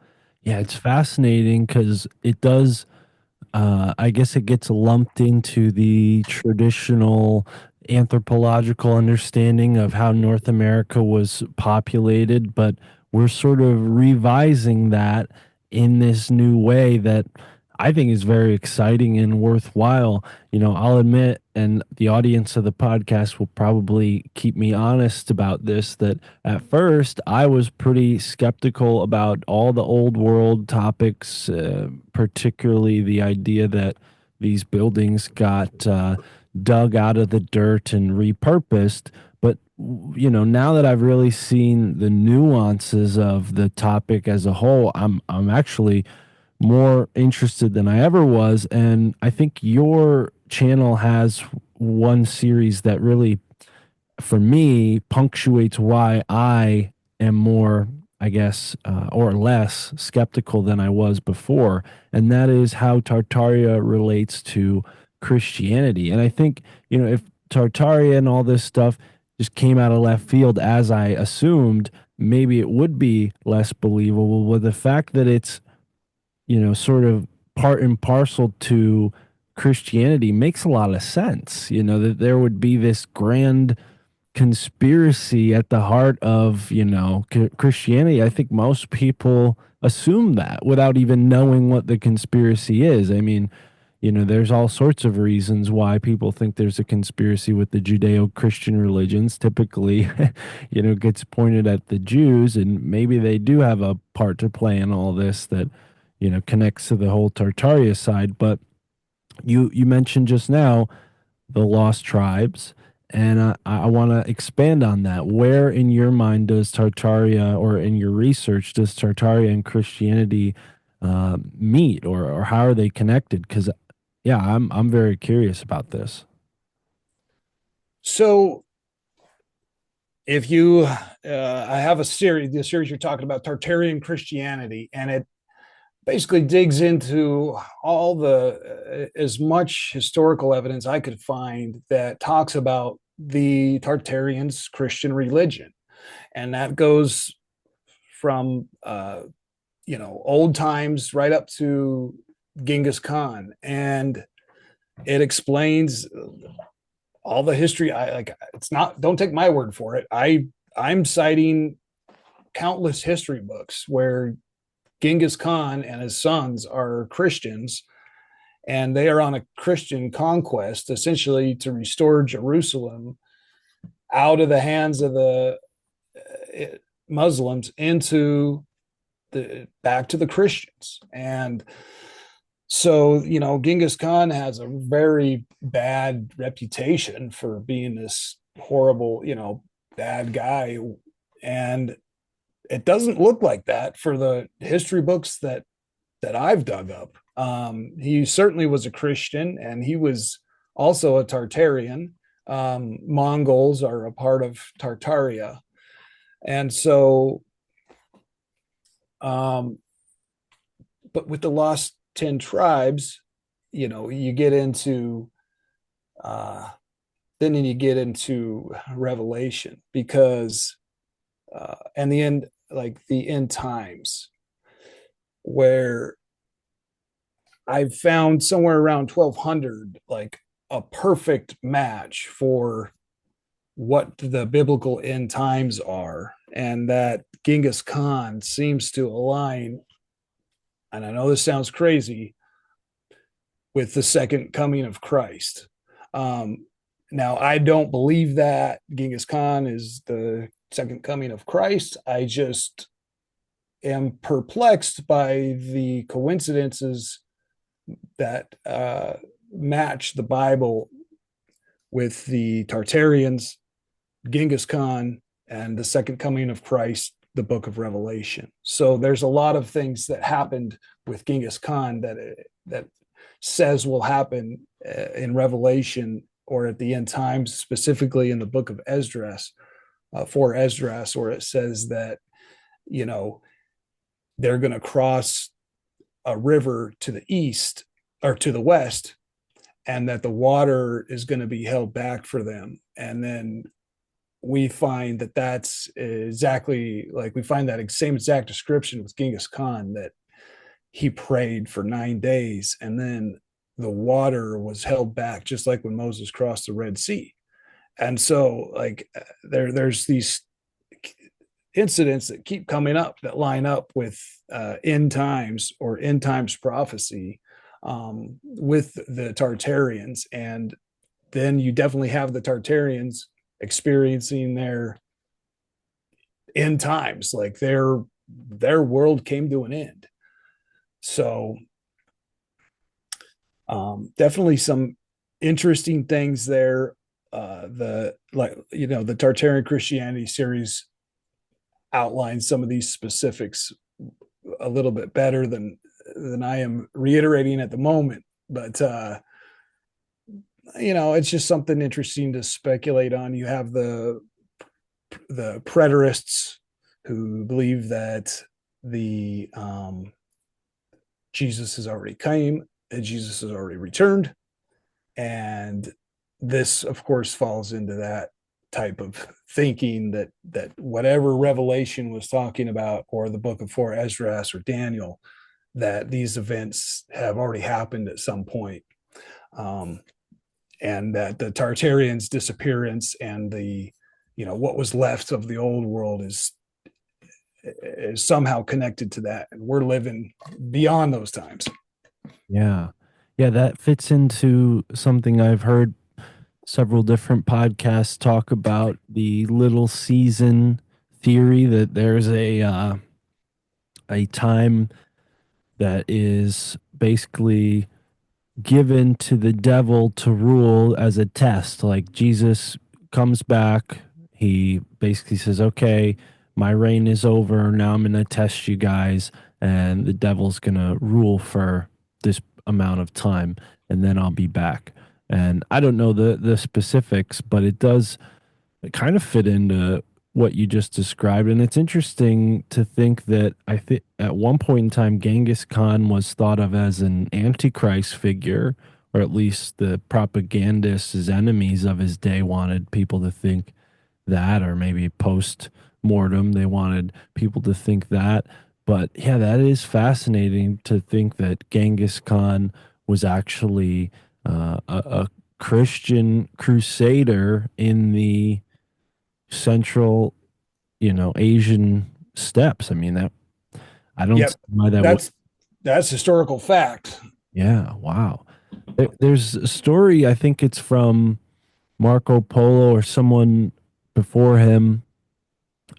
A: Yeah, it's fascinating because it does. I guess it gets lumped into the traditional anthropological understanding of how North America was populated, but we're sort of revising that in this new way that I think is very exciting and worthwhile. I'll admit, and the audience of the podcast will probably keep me honest about this, that at first I was pretty skeptical about all the old world topics, particularly the idea that these buildings got dug out of the dirt and repurposed. But now that I've really seen the nuances of the topic as a whole, I'm actually more interested than I ever was. And I think your channel has one series that really, for me, punctuates why I am more, I guess, or less skeptical than I was before. And that is how Tartaria relates to Christianity. And I think, if Tartaria and all this stuff just came out of left field, as I assumed, maybe it would be less believable. But the fact that it's sort of part and parcel to Christianity makes a lot of sense. That there would be this grand conspiracy at the heart of, Christianity. I think most people assume that without even knowing what the conspiracy is. I mean, there's all sorts of reasons why people think there's a conspiracy with the Judeo-Christian religions. Typically, gets pointed at the Jews, and maybe they do have a part to play in all this that, connects to the whole Tartaria side. But you mentioned just now the lost tribes, and I want to expand on that. Where in your mind does Tartaria, or in your research, does Tartaria and Christianity meet, or how are they connected? Because yeah, I'm very curious about this.
B: So if you, I have a series, the series you're talking about, Tartarian Christianity, and it basically digs into all as much historical evidence I could find that talks about the Tartarians' Christian religion, and that goes from old times right up to Genghis Khan, and it explains all the history. I like it's not, don't take my word for it. I'm citing countless history books where Genghis Khan and his sons are Christians, and they are on a Christian conquest essentially to restore Jerusalem out of the hands of the Muslims into the back to the Christians. And so, Genghis Khan has a very bad reputation for being this horrible, bad guy. And it doesn't look like that for the history books that I've dug up. He certainly was a Christian, and he was also a Tartarian. Mongols are a part of Tartaria. And so, um, but with the lost 10 tribes, you get into, uh, then you get into Revelation because, and the end, like the end times, where I've found somewhere around 1200, like a perfect match for what the biblical end times are. And that Genghis Khan seems to align, and I know this sounds crazy, with the second coming of Christ. Now, I don't believe that Genghis Khan is the second coming of Christ. I just am perplexed by the coincidences that match the Bible with the Tartarians, Genghis Khan, and the second coming of Christ, the book of Revelation. So there's a lot of things that happened with Genghis Khan that says will happen in Revelation or at the end times, specifically in the book of Esdras, for Esdras, where it says that, you know, they're going to cross a river to the east or to the west, and that the water is going to be held back for them. And then we find that that's exactly like we find that same exact description with Genghis Khan, that he prayed for 9 days and then the water was held back, just like when Moses crossed the Red Sea. And so, like, there's these incidents that keep coming up that line up with end times or end times prophecy with the Tartarians. And then you definitely have the Tartarians experiencing their end times, like their world came to an end. So definitely some interesting things there. The Tartarian Christianity series outlines some of these specifics a little bit better than I am reiterating at the moment. But it's just something interesting to speculate on. You have the preterists who believe that the Jesus has already came, that Jesus has already returned, and this, of course, falls into that type of thinking that whatever Revelation was talking about, or the book of Four Esdras or Daniel, that these events have already happened at some point, and that the Tartarians' disappearance and the what was left of the old world is somehow connected to that, and we're living beyond those times.
A: Yeah. Yeah, that fits into something I've heard several different podcasts talk about, the little season theory, that there's a time that is basically given to the devil to rule as a test. Like Jesus comes back, he basically says, "Okay, my reign is over. Now I'm going to test you guys." and the devil's gonna rule for this amount of time, and then I'll be back. And I don't know the specifics, but it does kind of fit into what you just described. And it's interesting to think that I think at one point in time, Genghis Khan was thought of as an antichrist figure, or at least the propagandists, his enemies of his day, wanted people to think that, or maybe post mortem, they wanted people to think that. But yeah, that is fascinating to think that Genghis Khan was actually a Christian crusader in the Central, Asian steppes. I mean, that I don't see
B: Yep,
A: why that would.
B: that's historical fact.
A: Yeah, wow. There's a story, I think it's from Marco Polo or someone before him,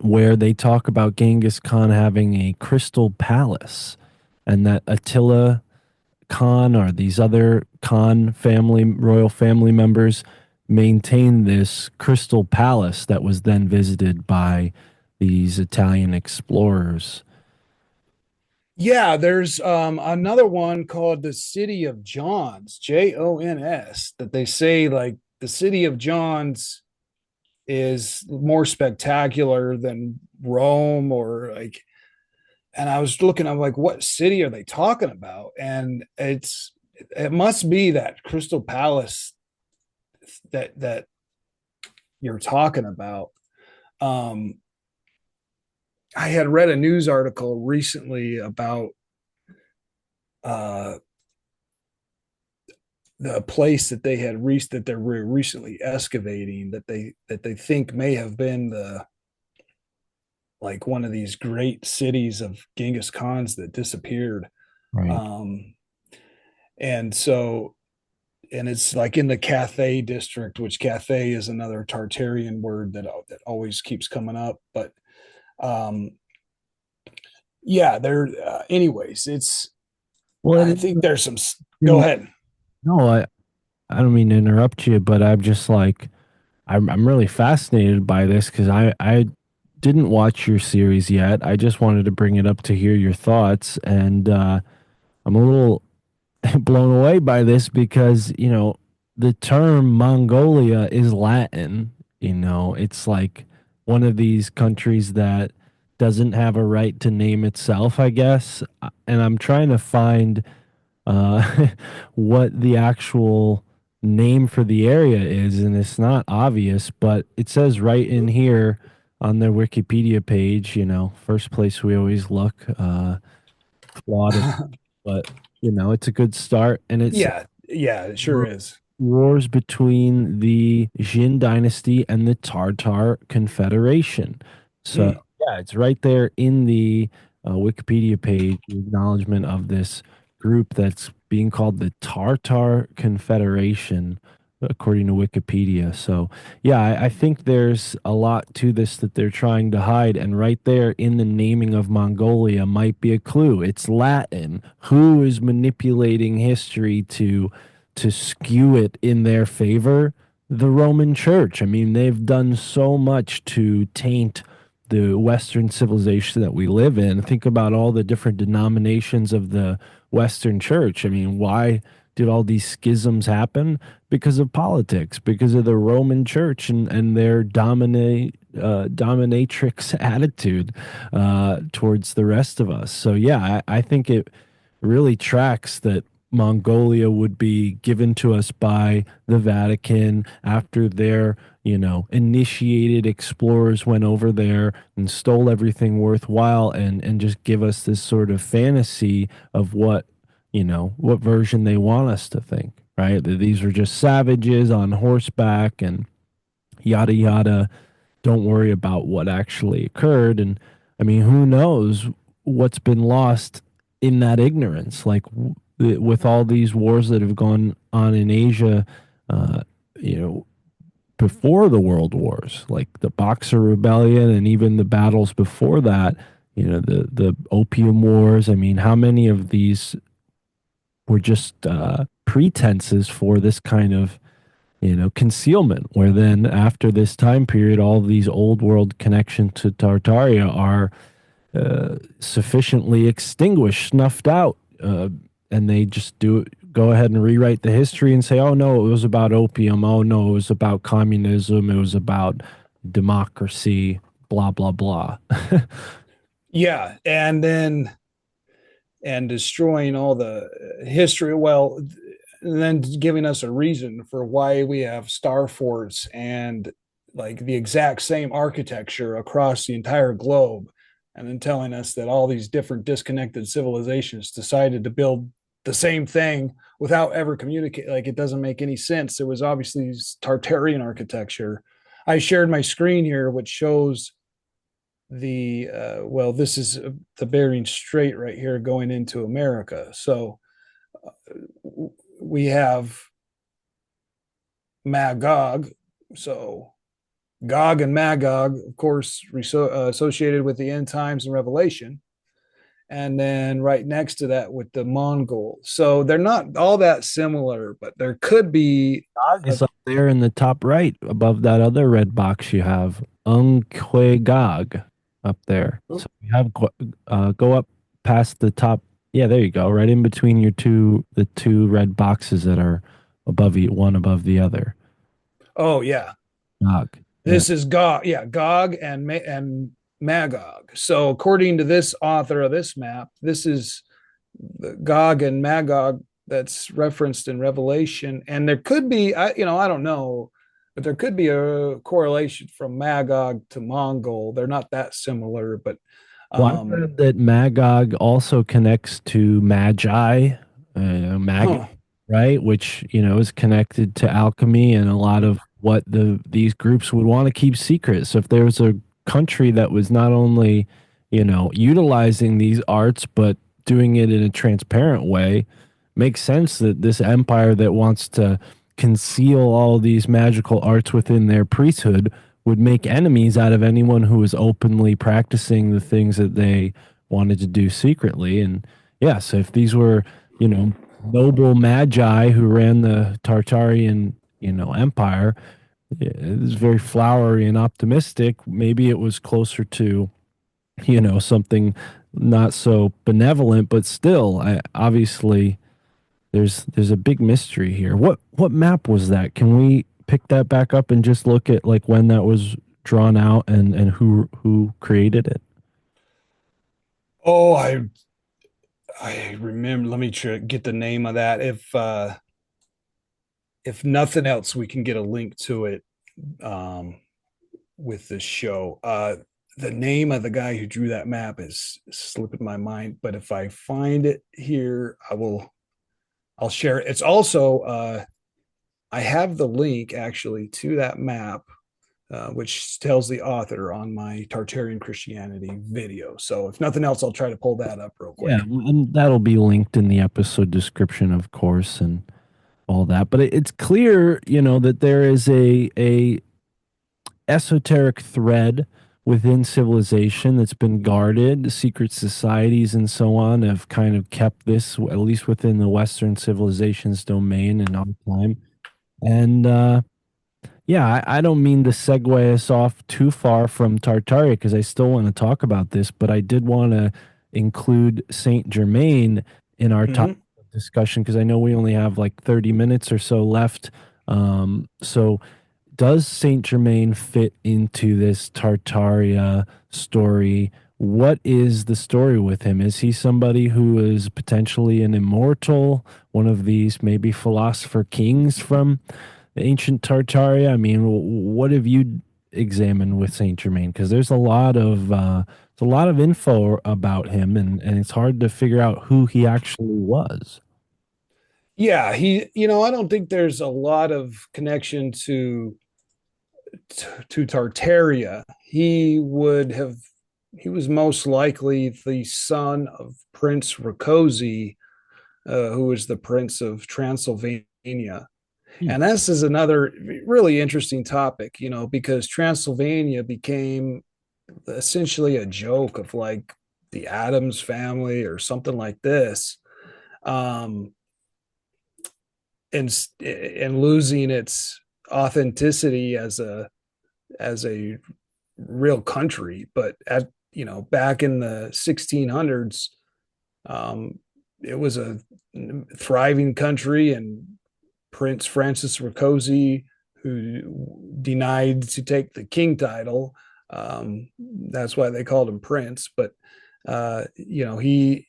A: where they talk about Genghis Khan having a crystal palace, and that Attila Khan or these other Khan family, royal family members maintained this crystal palace that was then visited by these Italian explorers.
B: Yeah, there's another one called the City of Johns, Jons, that they say like the City of Johns is more spectacular than Rome or like, and I was looking, I'm like, what city are they talking about? And it must be that Crystal Palace that you're talking about. Um, I had read a news article recently about uh, the place that they had reached that they were recently excavating that they think may have been the like one of these great cities of Genghis Khan's that disappeared.
A: Right.
B: Um, and so, and it's like in the Cathay district, which Cathay is another Tartarian word that always keeps coming up. But um, yeah, there. Anyways, it's.
A: Well, it
B: I
A: is.
B: think there's some. Go ahead.
A: No, I don't mean to interrupt you, but I'm just like I'm really fascinated by this because I didn't watch your series yet. I just wanted to bring it up to hear your thoughts, and I'm a little blown away by this because, the term Mongolia is Latin. It's like one of these countries that doesn't have a right to name itself, I guess. And I'm trying to find uh, what the actual name for the area is, and it's not obvious, but it says right in here on their Wikipedia page, first place we always look, flawed, but it's a good start. And it's
B: Yeah, yeah, it sure is.
A: wars between the Jin dynasty and the Tartar Confederation. So,
B: Hmm.
A: yeah, it's right there in the Wikipedia page, the acknowledgement of this group that's being called the Tartar Confederation, according to Wikipedia. So, yeah, I think there's a lot to this that they're trying to hide. And right there in the naming of Mongolia might be a clue. It's Latin. Who is manipulating history to skew it in their favor? The Roman Church. I mean, they've done so much to taint the Western civilization that we live in. Think about all the different denominations of the Western Church. I mean, why did all these schisms happen? Because of politics, because of the Roman Church and their dominatrix attitude towards the rest of us. So yeah, I think it really tracks that Mongolia would be given to us by the Vatican after their, initiated explorers went over there and stole everything worthwhile and just give us this sort of fantasy of what version they want us to think, right? That these were just savages on horseback and yada yada. Don't worry about what actually occurred. And I mean, who knows what's been lost in that ignorance? Like with all these wars that have gone on in Asia, uh, you know, before the world wars, like the Boxer Rebellion and even the battles before that, the Opium Wars. I mean, how many of these were just pretenses for this kind of concealment, where then after this time period, all of these old world connections to Tartaria are sufficiently extinguished, snuffed out, and they just go ahead and rewrite the history and say, "Oh no, it was about opium. Oh no, it was about communism. It was about democracy." Blah blah blah.
B: Yeah, and destroying all the history. Well, and then giving us a reason for why we have star forts and like the exact same architecture across the entire globe, and then telling us that all these different disconnected civilizations decided to build the same thing without ever communicating. Like, it doesn't make any sense. It was obviously Tartarian architecture. I shared my screen here, which shows the well, this is the Bering Strait right here going into America. So we have Magog. So Gog and Magog, of course, associated with the end times and Revelation. And then right next to that with the Mongol. So they're not all that similar, but there could be
A: Gog
B: a
A: is up there in the top right above that other red box you have. Gog up there. So you have go up past the top. Yeah, there you go. Right in between the two red boxes that are one above the other.
B: oh yeah,
A: Gog. Yeah.
B: this is Gog. Yeah, Gog and Magog. So according to this author of this map, this is the Gog and Magog that's referenced in Revelation, and there could be, I don't know, but there could be a correlation from Magog to Mongol. They're not that similar, but
A: Well, I've
B: um,
A: heard that Magog also connects to Magi, Mag,
B: huh.
A: right? Which, is connected to alchemy and a lot of what these groups would want to keep secret. So if there was a country that was not only, utilizing these arts, but doing it in a transparent way, makes sense that this empire that wants to conceal all these magical arts within their priesthood would make enemies out of anyone who was openly practicing the things that they wanted to do secretly. And yeah, so if these were, noble magi who ran the Tartarian, empire, it was very flowery and optimistic. Maybe it was closer to, something not so benevolent, but still, obviously there's a big mystery here. What map was that? Can we pick that back up and just look at like when that was drawn out and who created it?
B: Oh, I remember. Let me get the name of that. If nothing else, we can get a link to it um, with this show. The name of the guy who drew that map is slipping my mind, but if I find it here, I'll share it. It's also I have the link actually to that map, which tells the author on my Tartarian Christianity video. So if nothing else, I'll try to pull that up real
A: Yeah,
B: quick.
A: and that'll be linked in the episode description, of course, and all that. But it's clear, that there is a esoteric thread within civilization that's been guarded. Secret societies and so on have kind of kept this, at least within the Western civilization's domain in our time. And yeah, I don't mean to segue us off too far from Tartaria because I still want to talk about this, but I did want to include Saint Germain in our topic
B: Mm-hmm.
A: of discussion because I know we only have like 30 minutes or so left. So does Saint Germain fit into this Tartaria story? What is the story with him? Is he somebody who is potentially an immortal, one of these maybe philosopher kings from the ancient Tartaria? I mean, what have you examined with Saint Germain? Because there's a lot of info about him, and it's hard to figure out who he actually was.
B: Yeah, I don't think there's a lot of connection to Tartaria. He was most likely the son of Prince Rakosi, who was the Prince of Transylvania.
A: Hmm.
B: And this is another really interesting topic, because Transylvania became essentially a joke of like the Adams family or something like this. Um, and losing its authenticity as a real country. But back in the 1600s, um, it was a thriving country, and Prince Francis Rakosi, who denied to take the king title, that's why they called him Prince. But he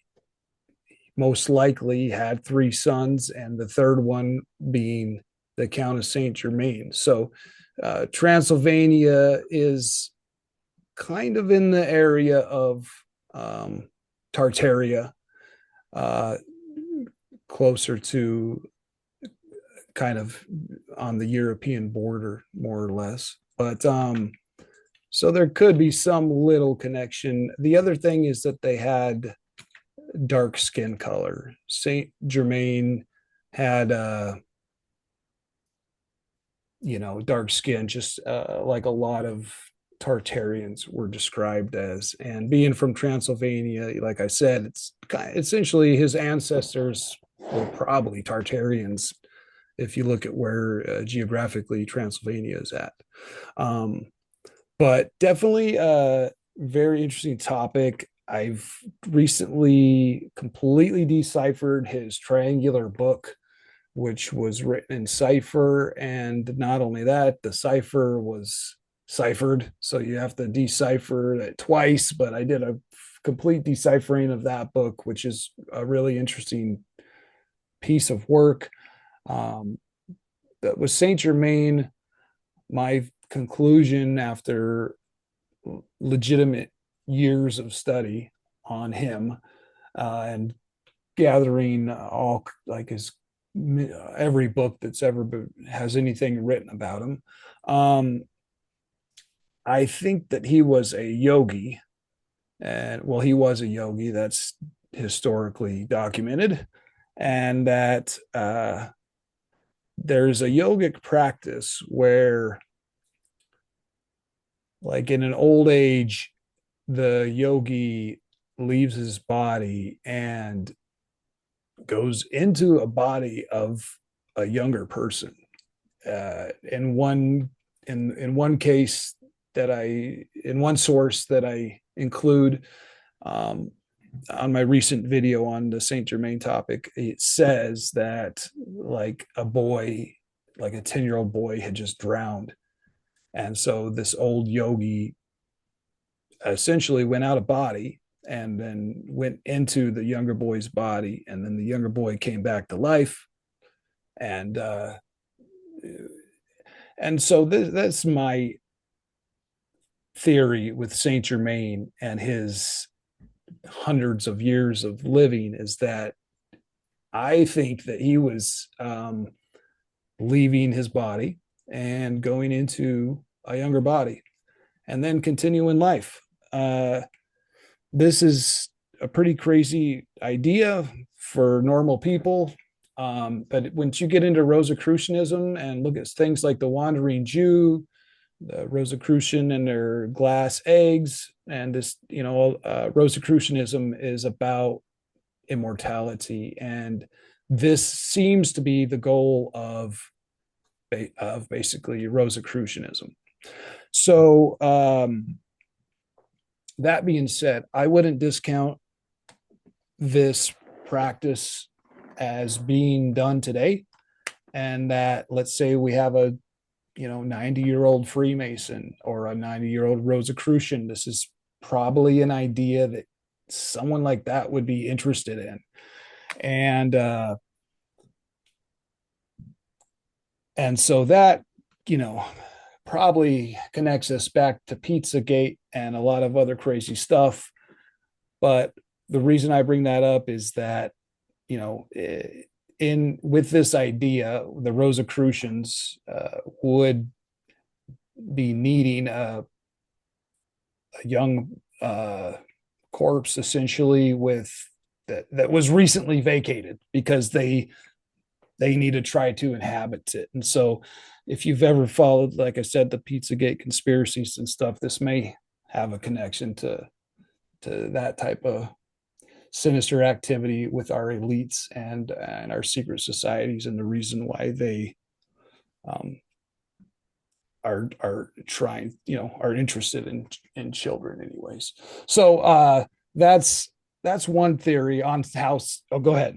B: most likely had three sons, and the third one being the Count of Saint Germain. So Transylvania is kind of in the area of um, Tartaria, uh, closer to kind of on the European border, more or less. But so there could be some little connection. The other thing is that they had dark skin color. Saint Germain had dark skin, just like a lot of Tartarians were described as. And being from Transylvania, like I said, it's essentially his ancestors were probably Tartarians if you look at where geographically Transylvania is at. Um, but definitely a very interesting topic. I've recently completely deciphered his triangular book, which was written in cipher. And not only that, the cipher was ciphered. So you have to decipher it twice. But I did a complete deciphering of that book, which is a really interesting piece of work. Um, that was Saint Germain. My conclusion after legitimate years of study on him, and gathering all like his every book that's ever been, has anything written about him. Um, I think that he was a yogi, and well, he was a yogi. That's historically documented, and that there's a yogic practice where, like in an old age, the yogi leaves his body and goes into a body of a younger person. In one case that in one source that I include um, on my recent video on the Saint Germain topic, it says that like a boy, like a 10-year-old boy, had just drowned, and so this old yogi essentially went out of body and then went into the younger boy's body, and then the younger boy came back to life. And so that's my theory with Saint Germain and his hundreds of years of living, is that I think that he was leaving his body and going into a younger body and then continuing life. uh, this is a pretty crazy idea for normal people. But once you get into Rosicrucianism and look at things like the Wandering Jew, the Rosicrucian and their glass eggs, and this, Rosicrucianism is about immortality, and this seems to be the goal of basically Rosicrucianism. So, that being said, I wouldn't discount this practice as being done today, and that, let's say we have a 90-year-old Freemason or a 90-year-old Rosicrucian, this is probably an idea that someone like that would be interested in. And so that, you know probably connects us back to Pizzagate and a lot of other crazy stuff. But the reason I bring that up is that, you know, in with this idea, the Rosicrucians would be needing a young corpse, essentially, with that was recently vacated, because they need to try to inhabit it. And so, if you've ever followed, like I said, the Pizzagate conspiracies and stuff, this may have a connection to that type of sinister activity with our elites and our secret societies, and the reason why they um, are trying, are interested in children anyways. So that's one theory on how. Oh, go ahead.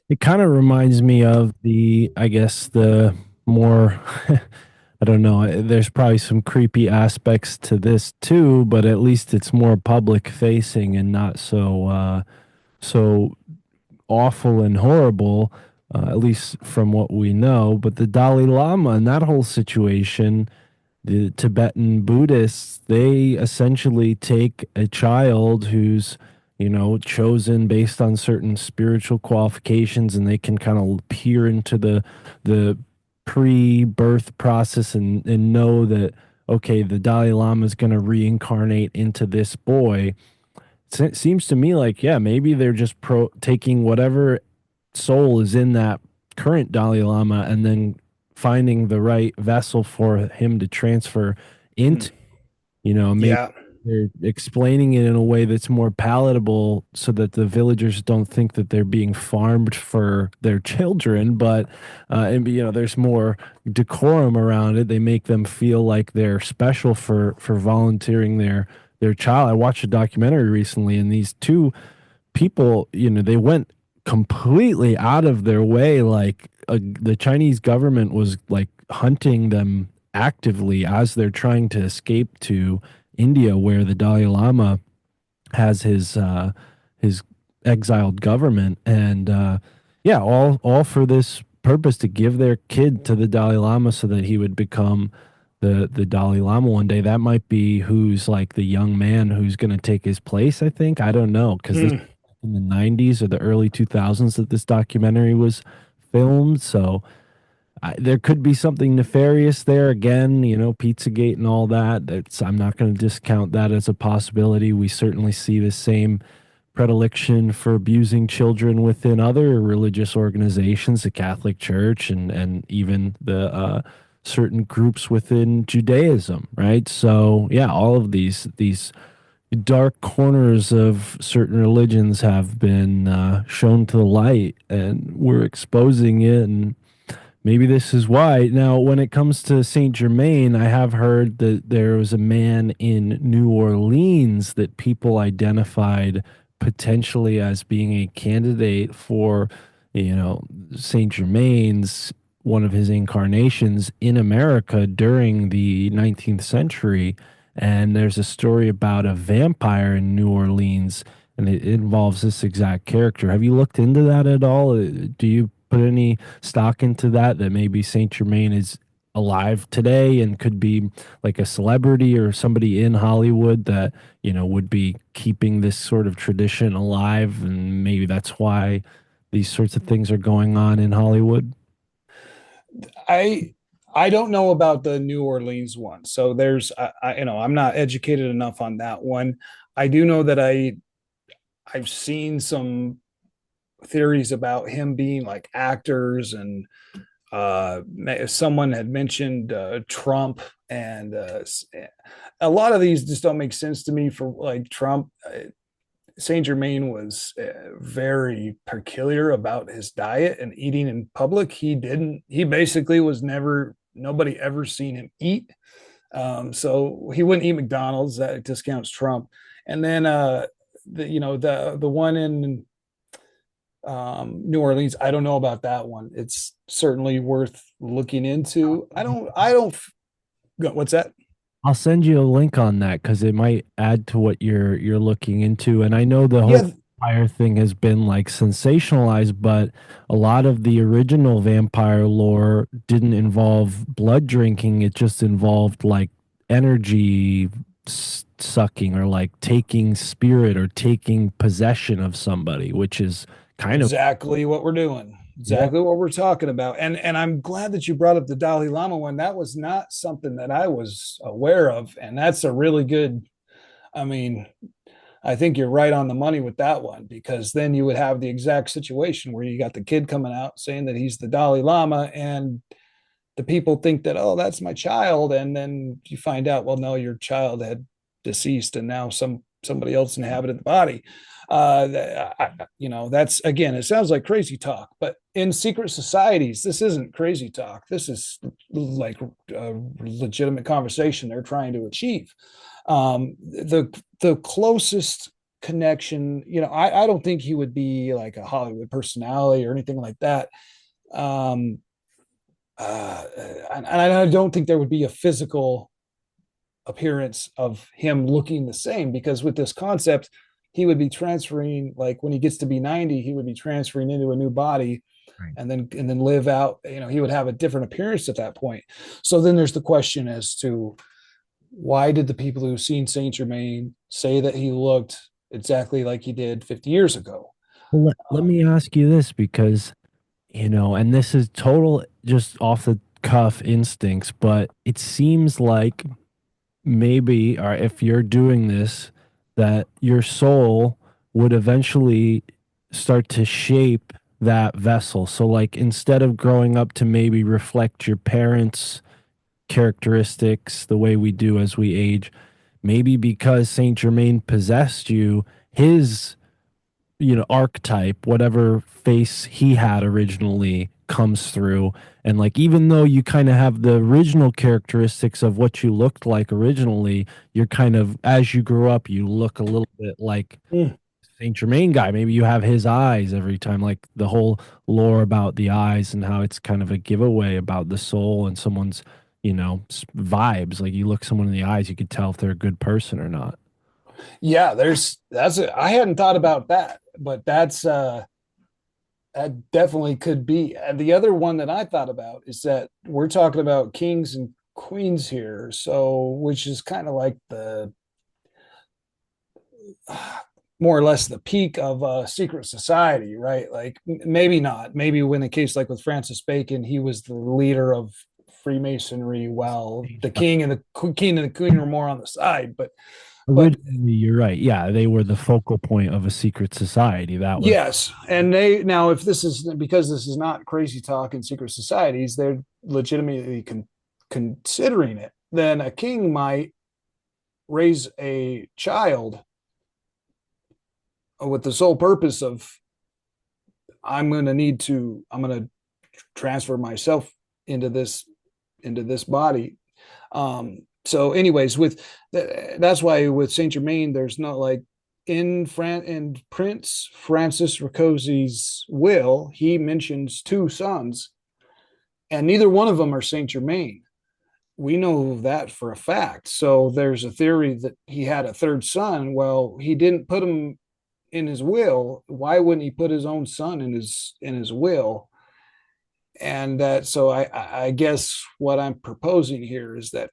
A: It kind of reminds me of I guess, the more, I don't know, there's probably some creepy aspects to this too, but at least it's more public facing and not so awful and horrible, at least from what we know. But the Dalai Lama and that whole situation, the Tibetan Buddhists, they essentially take a child who's, chosen based on certain spiritual qualifications, and they can kind of peer into the pre-birth process and know that, okay, the Dalai Lama is going to reincarnate into this boy. It seems to me like, yeah, maybe they're just taking whatever soul is in that current Dalai Lama and then finding the right vessel for him to transfer
B: Hmm.
A: into. Maybe
B: Yeah.
A: they're explaining it in a way that's more palatable so that the villagers don't think that they're being farmed for their children, but and there's more decorum around it. They make them feel like they're special for volunteering their child. I watched a documentary recently, and these two people, they went completely out of their way. Like, the Chinese government was like hunting them actively as they're trying to escape to India, where the Dalai Lama has his exiled government, and yeah, all for this purpose, to give their kid to the Dalai Lama so that he would become the Dalai Lama one day. That might be who's like the young man who's going to take his place. I think, I don't know, because this
B: Hmm.
A: in the 90s or the early 2000s that this documentary was filmed. So there could be something nefarious there again, Pizzagate and all that. I'm not going to discount that as a possibility. We certainly see the same predilection for abusing children within other religious organizations, the Catholic Church, and even the certain groups within Judaism, right? So yeah, all of these dark corners of certain religions have been shown to the light, and we're exposing it. And maybe this is why. Now, when it comes to Saint Germain, I have heard that there was a man in New Orleans that people identified potentially as being a candidate for, Saint Germain's, one of his incarnations in America during the 19th century. And there's a story about a vampire in New Orleans, and it involves this exact character. Have you looked into that at all? Do you put any stock into that maybe Saint Germain is alive today and could be like a celebrity or somebody in Hollywood that, would be keeping this sort of tradition alive, and maybe that's why these sorts of things are going on in Hollywood?
B: I I don't know about the New Orleans one. So I'm not educated enough on that one. I do know that I've seen some theories about him being like actors, and someone had mentioned Trump, and a lot of these just don't make sense to me. For like Trump, Saint Germain was very peculiar about his diet and eating in public. He basically was never, nobody ever seen him eat. So he wouldn't eat McDonald's. That discounts Trump. And then, the one in New Orleans, I don't know about that one. It's certainly worth looking into. I don't, what's that?
A: I'll send you a link on that because it might add to what you're looking into. And I know the whole
B: Yeah,
A: vampire thing has been like sensationalized, but a lot of the original vampire lore didn't involve blood drinking. It just involved like energy sucking, or like taking spirit or taking possession of somebody, which is kind of,
B: exactly what we're doing.
A: yeah.
B: Exactly what we're talking about. And I'm glad that you brought up the Dalai Lama one. That was not something that I was aware of. And that's a really good, I mean, I think you're right on the money with that one, because then you would have the exact situation where you got the kid coming out saying that he's the Dalai Lama, and the people think that, oh, that's my child, and then you find out, well, no, your child had deceased, and now somebody else inhabited the body. That's again, it sounds like crazy talk, but in secret societies, this isn't crazy talk. This is like a legitimate conversation they're trying to achieve. The closest connection, I don't think he would be like a Hollywood personality or anything like that. Um, and I don't think there would be a physical appearance of him looking the same, because with this concept, he would be transferring, like when he gets to be 90, he would be transferring into a new body
A: Right.
B: and then live out, he would have a different appearance at that point. So then there's the question as to why did the people who've seen Saint Germain say that he looked exactly like he did 50 years ago?
A: Well, let
B: Um,
A: me ask you this because, and this is total just off the cuff instincts, but it seems like maybe, or if you're doing this, that your soul would eventually start to shape that vessel. So, like, instead of growing up to maybe reflect your parents' characteristics the way we do as we age, maybe because Saint Germain possessed you, his archetype, whatever face he had originally comes through. And like, even though you kind of have the original characteristics of what you looked like originally, you're kind of, as you grew up, you look a little bit like
B: mm,
A: Saint Germain guy. Maybe you have his eyes every time, like the whole lore about the eyes and how it's kind of a giveaway about the soul and someone's, vibes. Like, you look someone in the eyes, you could tell if they're a good person or not.
B: yeah, I hadn't thought about that, but that definitely could be. And the other one that I thought about is that we're talking about kings and queens here, so which is kind of like the more or less the peak of a secret society, right? Like maybe not. Maybe when the case like with Francis Bacon, he was the leader of Freemasonry, while the king and the queen were more on the side. But
A: Originally, you're right. Yeah, they were the focal point of a secret society. That was
B: yes, and they now, if this is because this is not crazy talk in secret societies, they're legitimately considering it. Then a king might raise a child with the sole purpose of I'm going to transfer myself into this body. So, anyways, that's why with Saint Germain, there's not like in Prince Francis Ricosi's will, he mentions two sons, and neither one of them are Saint Germain. We know that for a fact. So there's a theory that he had a third son. Well, he didn't put him in his will. Why wouldn't he put his own son in his will? And that, so I guess what I'm proposing here is that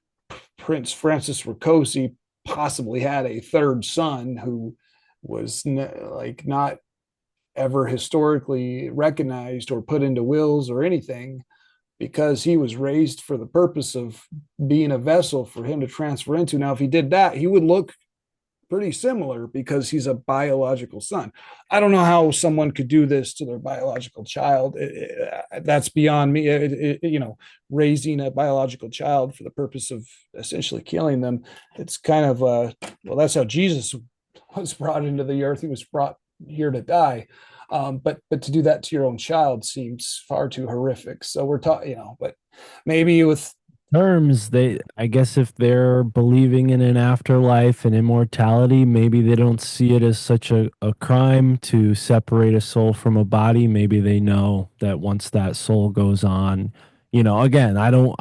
B: Prince Francis Ricosi possibly had a third son who was like not ever historically recognized or put into wills or anything, because he was raised for the purpose of being a vessel for him to transfer into. Now, if he did that, he would look pretty similar because he's a biological son. I don't know how someone could do this to their biological child. That's beyond me. Raising a biological child for the purpose of essentially killing them. It's kind of well, that's how Jesus was brought into the earth. He was brought here to die. But to do that to your own child seems far too horrific. So we're talking, but maybe with
A: terms. I guess if they're believing in an afterlife and immortality, maybe they don't see it as such a crime to separate a soul from a body. Maybe they know that once that soul goes on, again, I don't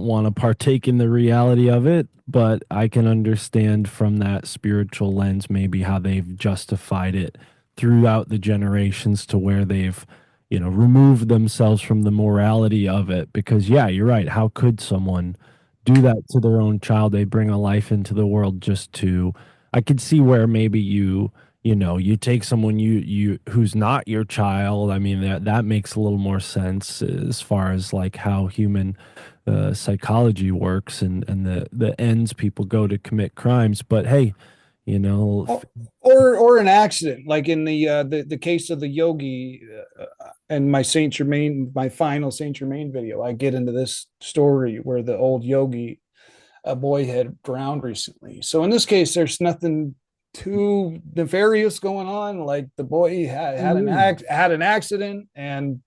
A: want to partake in the reality of it, but I can understand from that spiritual lens maybe how they've justified it throughout the generations to where they've remove themselves from the morality of it. Because yeah, you're right, how could someone do that to their own child? They bring a life into the world just to, I could see where maybe you take someone you who's not your child. I mean, that makes a little more sense as far as like how human psychology works and the ends people go to commit crimes. But hey, you know
B: or or an accident, like in the case of the yogi, and my final Saint Germain video, I get into this story where the old yogi, a boy had drowned recently. So in this case, there's nothing. too nefarious going on. Like the boy had an accident, and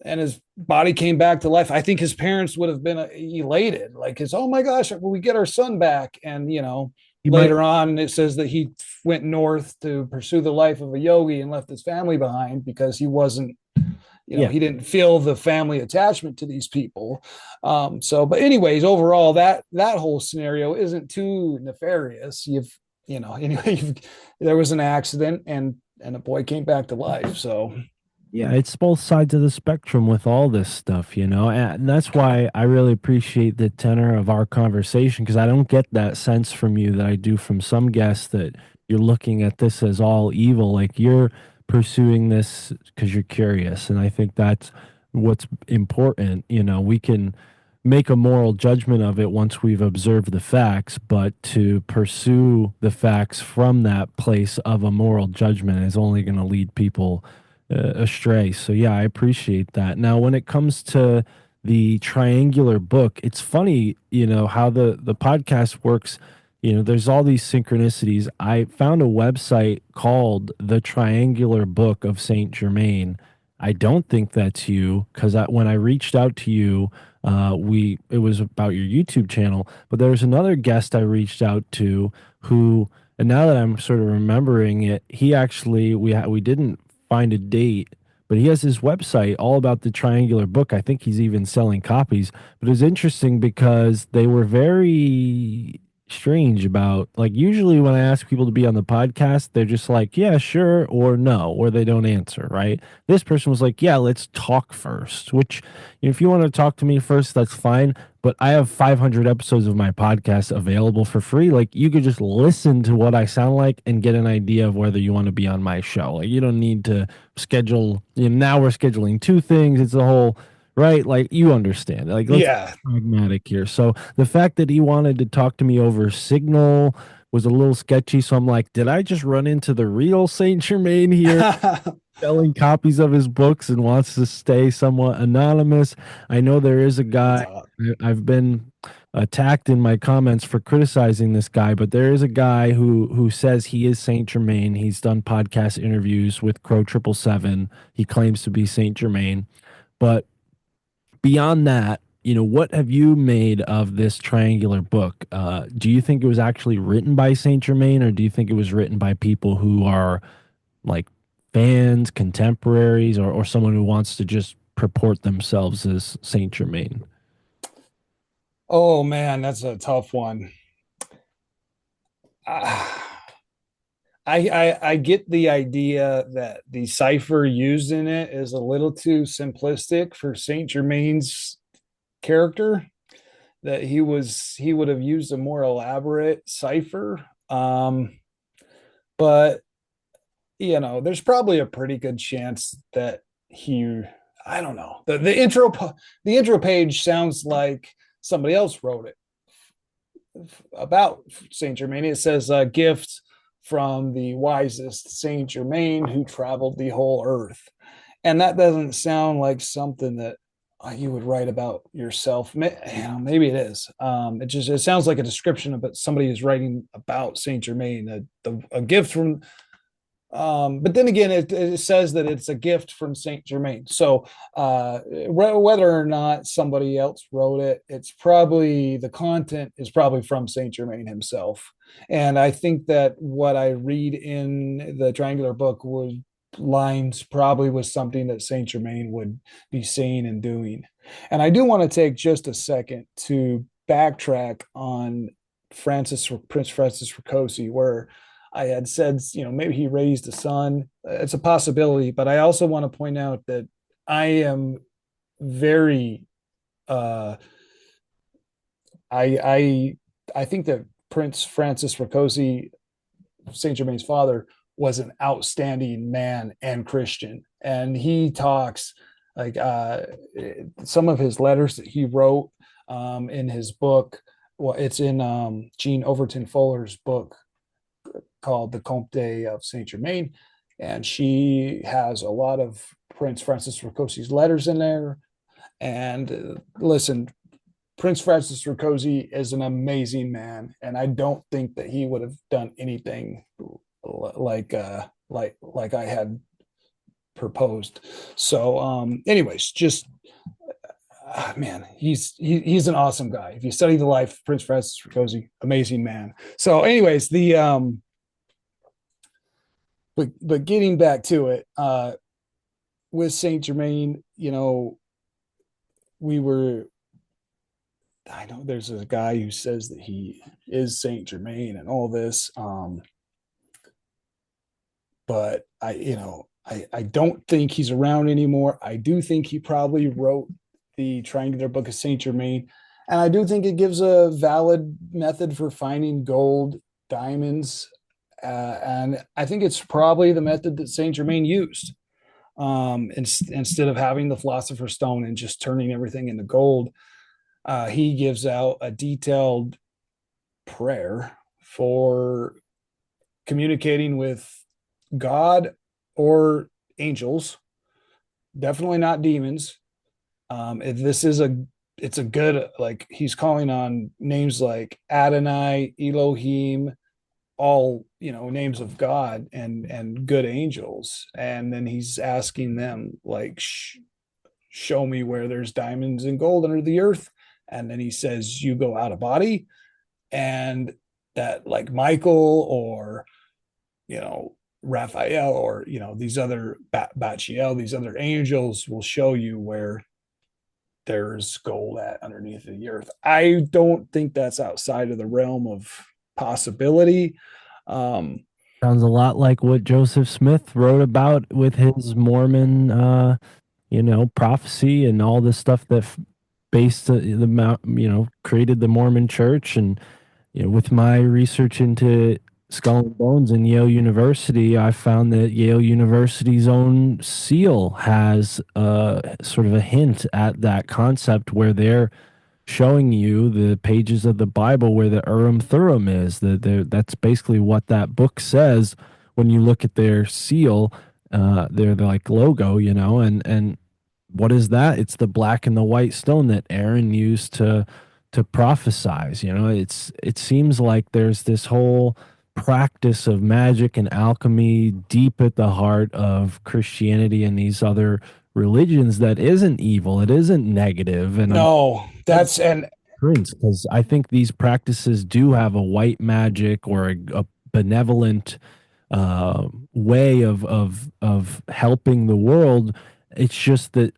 B: his body came back to life. I think his parents would have been elated, like, his, oh my gosh, we get our son back. And
A: He might,
B: later on it says that he went north to pursue the life of a yogi and left his family behind because he wasn't,
A: yeah.
B: he didn't feel the family attachment to these people. But anyways, overall, that whole scenario isn't too nefarious. Anyway, there was an accident, and a boy came back to life. So
A: Yeah, it's both sides of the spectrum with all this stuff, and that's why I really appreciate the tenor of our conversation because I don't get that sense from you that I do from some guests that you're looking at this as all evil. Like you're pursuing this because you're curious, and I think that's what's important. We can make a moral judgment of it once we've observed the facts, but to pursue the facts from that place of a moral judgment is only going to lead people astray. So yeah, I appreciate that. Now, when it comes to the triangular book, it's funny, how the podcast works. There's all these synchronicities. I found a website called The Triangular Book of Saint Germain. I don't think that's you because when I reached out to you, we it was about your YouTube channel. But there was another guest I reached out to who, and now that I'm sort of remembering it, he actually we didn't find a date, but he has his website all about the triangular book. I think he's even selling copies. But it's interesting because they were very strange about, like, usually when I ask people to be on the podcast, they're just like, yeah, sure, or no, or they don't answer, right? This person was like, yeah, let's talk first, which, if you want to talk to me first, that's fine. But I have 500 episodes of my podcast available for free. Like you could just listen to what I sound like and get an idea of whether you want to be on my show. Like you don't need to schedule. Now we're scheduling two things. It's a whole, right. Like you understand. Like let's be
B: yeah.
A: pragmatic here. So the fact that he wanted to talk to me over Signal was a little sketchy. So I'm like, did I just run into the real Saint Germain here? Selling copies of his books and wants to stay somewhat anonymous. I know there is a
B: That's
A: guy,
B: odd.
A: I've been attacked in my comments for criticizing this guy, but there is a guy who says he is Saint Germain. He's done podcast interviews with Crow 777. He claims to be Saint Germain. But beyond that, what have you made of this triangular book? Do you think it was actually written by Saint Germain, or do you think it was written by people who are like fans, contemporaries, or someone who wants to just purport themselves as Saint Germain?
B: Oh man, that's a tough one. I get the idea that the cipher used in it is a little too simplistic for Saint Germain's character. That he would have used a more elaborate cipher. But there's probably a pretty good chance that he, I don't know, the intro page sounds like somebody else wrote it about Saint Germain. It says a gift from the wisest Saint Germain who traveled the whole earth, and that doesn't sound like something that you would write about yourself. Maybe it is. It sounds like a description of somebody who's writing about Saint Germain, a gift from. But then again, it says that it's a gift from Saint Germain. So whether or not somebody else wrote it, it's probably the content is probably from Saint Germain himself. And I think that what I read in the Triangular Book was lines probably was something that Saint Germain would be saying and doing. And I do want to take just a second to backtrack on Prince Francis Ricosi, where I had said, maybe he raised a son. It's a possibility, but I also want to point out that I am very, uh, I think that Prince Francis Ricosi, Saint Germain's father, was an outstanding man and Christian, and he talks like some of his letters that he wrote in his book. Well, it's in Jean Overton Fuller's book called The Comte of Saint Germain, and she has a lot of Prince Francis Ricosi's letters in there. And listen, Prince Francis Rakosi is an amazing man, and I don't think that he would have done anything like I had proposed. So, anyways, just man, he's an awesome guy. If you study the life of Prince Francis Rakosi, amazing man. So, anyways, the but getting back to it, with Saint Germain, we were. I know there's a guy who says that he is Saint Germain and all this, but I don't think he's around anymore. I do think he probably wrote the Triangular Book of Saint Germain, and I do think it gives a valid method for finding gold, diamonds, and I think it's probably the method that Saint Germain used. Instead of having the Philosopher's Stone and just turning everything into gold, he gives out a detailed prayer for communicating with God or angels, definitely not demons. If this is it's a good, like, he's calling on names like Adonai, Elohim, all names of God and good angels, and then he's asking them like, show me where there's diamonds and gold under the earth, and then he says, you go out of body, and that like Michael or Raphael or these other Bachiel, these other angels will show you where there's gold at underneath the earth. I don't think that's outside of the realm of possibility. Um,
A: Sounds a lot like what Joseph Smith wrote about with his Mormon, prophecy and all this stuff that based created the Mormon Church. And with my research into Skull and Bones in Yale University, I found that Yale University's own seal has sort of a hint at that concept where they're showing you the pages of the Bible where the Urim Thummim is. That's basically what that book says when you look at their seal, their like logo, and what is that? It's the black and the white stone that Aaron used to prophesize. It seems like there's this whole practice of magic and alchemy deep at the heart of Christianity and these other religions that isn't evil. It isn't negative. And I'm
B: no, that's and
A: prince because I think these practices do have a white magic or a benevolent way of helping the world. It's just that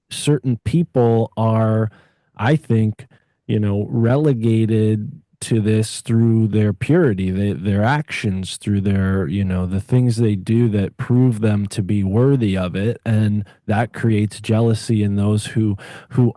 A: certain people are, I think, relegated to this through their purity, their actions, through their, the things they do that prove them to be worthy of it. And that creates jealousy in those who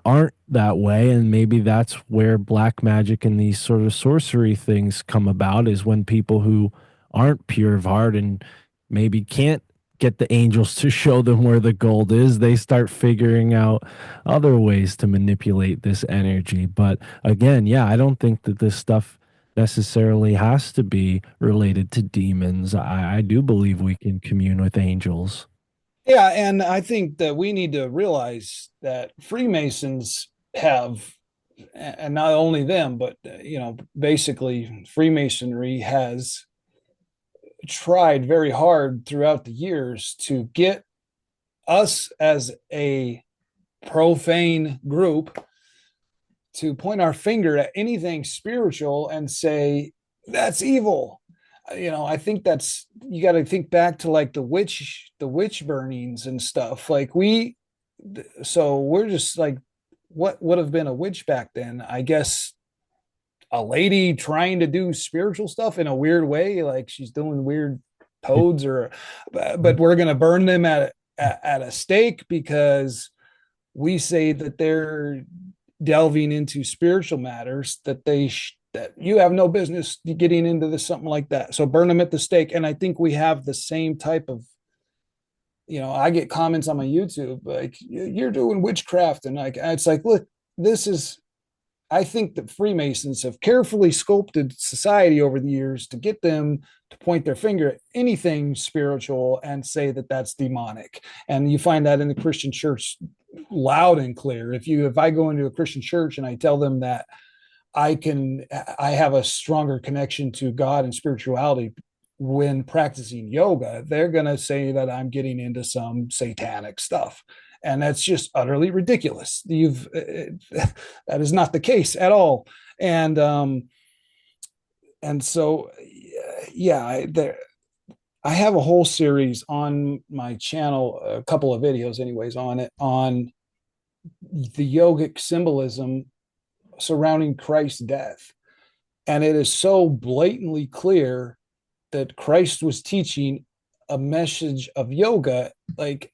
A: aren't that way. And maybe that's where black magic and these sort of sorcery things come about, is when people who aren't pure of heart and maybe can't get the angels to show them where the gold is, they start figuring out other ways to manipulate this energy. But again, yeah, I don't think that this stuff necessarily has to be related to demons. I do believe we can commune with angels.
B: yeah, and I think that we need to realize that Freemasons have, and not only them, but basically Freemasonry has tried very hard throughout the years to get us as a profane group to point our finger at anything spiritual and say that's evil. I think that's, you got to think back to like the witch burnings and stuff. Like so we're just like, what would have been a witch back then? I guess a lady trying to do spiritual stuff in a weird way, like she's doing weird toads, or but we're gonna burn them at a stake because we say that they're delving into spiritual matters that that you have no business getting into this, something like that. So burn them at the stake. And I think we have the same type of, I get comments on my YouTube like, you're doing witchcraft, and like, it's like, look, this is, I think that Freemasons have carefully sculpted society over the years to get them to point their finger at anything spiritual and say that that's demonic. And you find that in the Christian church loud and clear. If I go into a Christian church and I tell them that I have a stronger connection to God and spirituality when practicing yoga, they're going to say that I'm getting into some satanic stuff. And that's just utterly ridiculous. That is not the case at all. And and so yeah, I have a whole series on my channel, a couple of videos anyways on it, on the yogic symbolism surrounding Christ's death. And it is so blatantly clear that Christ was teaching a message of yoga, like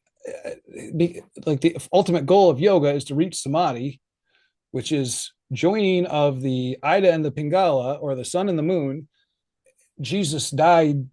B: like the ultimate goal of yoga is to reach samadhi, which is joining of the Ida and the Pingala, or the sun and the moon. Jesus died,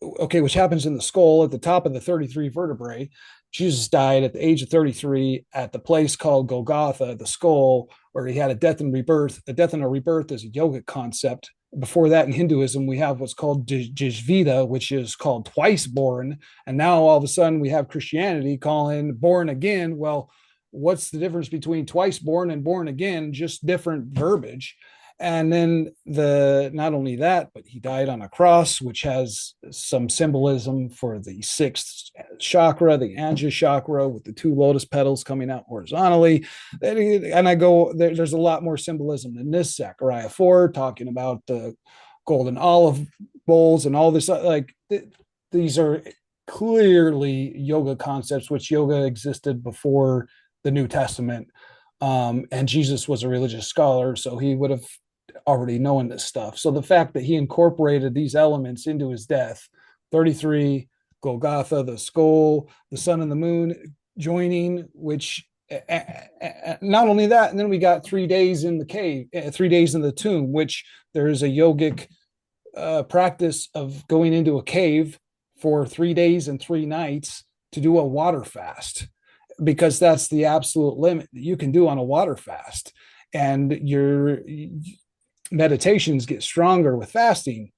B: okay, which happens in the skull at the top of the 33 vertebrae. Jesus died at the age of 33 at the place called Golgotha, the skull, where he had a death and rebirth. A death and a rebirth is a yogic concept. Before that, in Hinduism, we have what's called Jivita, which is called twice born. And now all of a sudden we have Christianity calling born again. Well, what's the difference between twice born and born again? Just different verbiage. And then the not only that, but he died on a cross, which has some symbolism for the sixth chakra, the Anja chakra, with the two lotus petals coming out horizontally. And there's a lot more symbolism than this. Zechariah 4 talking about the golden olive bowls and all this. These are clearly yoga concepts, which yoga existed before the New Testament. And Jesus was a religious scholar, so he would have already knowing this stuff. So the fact that he incorporated these elements into his death, 33, Golgotha, the skull, the sun and the moon joining, which not only that, and then we got 3 days in the cave, 3 days in the tomb, which there is a yogic practice of going into a cave for 3 days and 3 nights to do a water fast, because that's the absolute limit that you can do on a water fast. And your meditations get stronger with fasting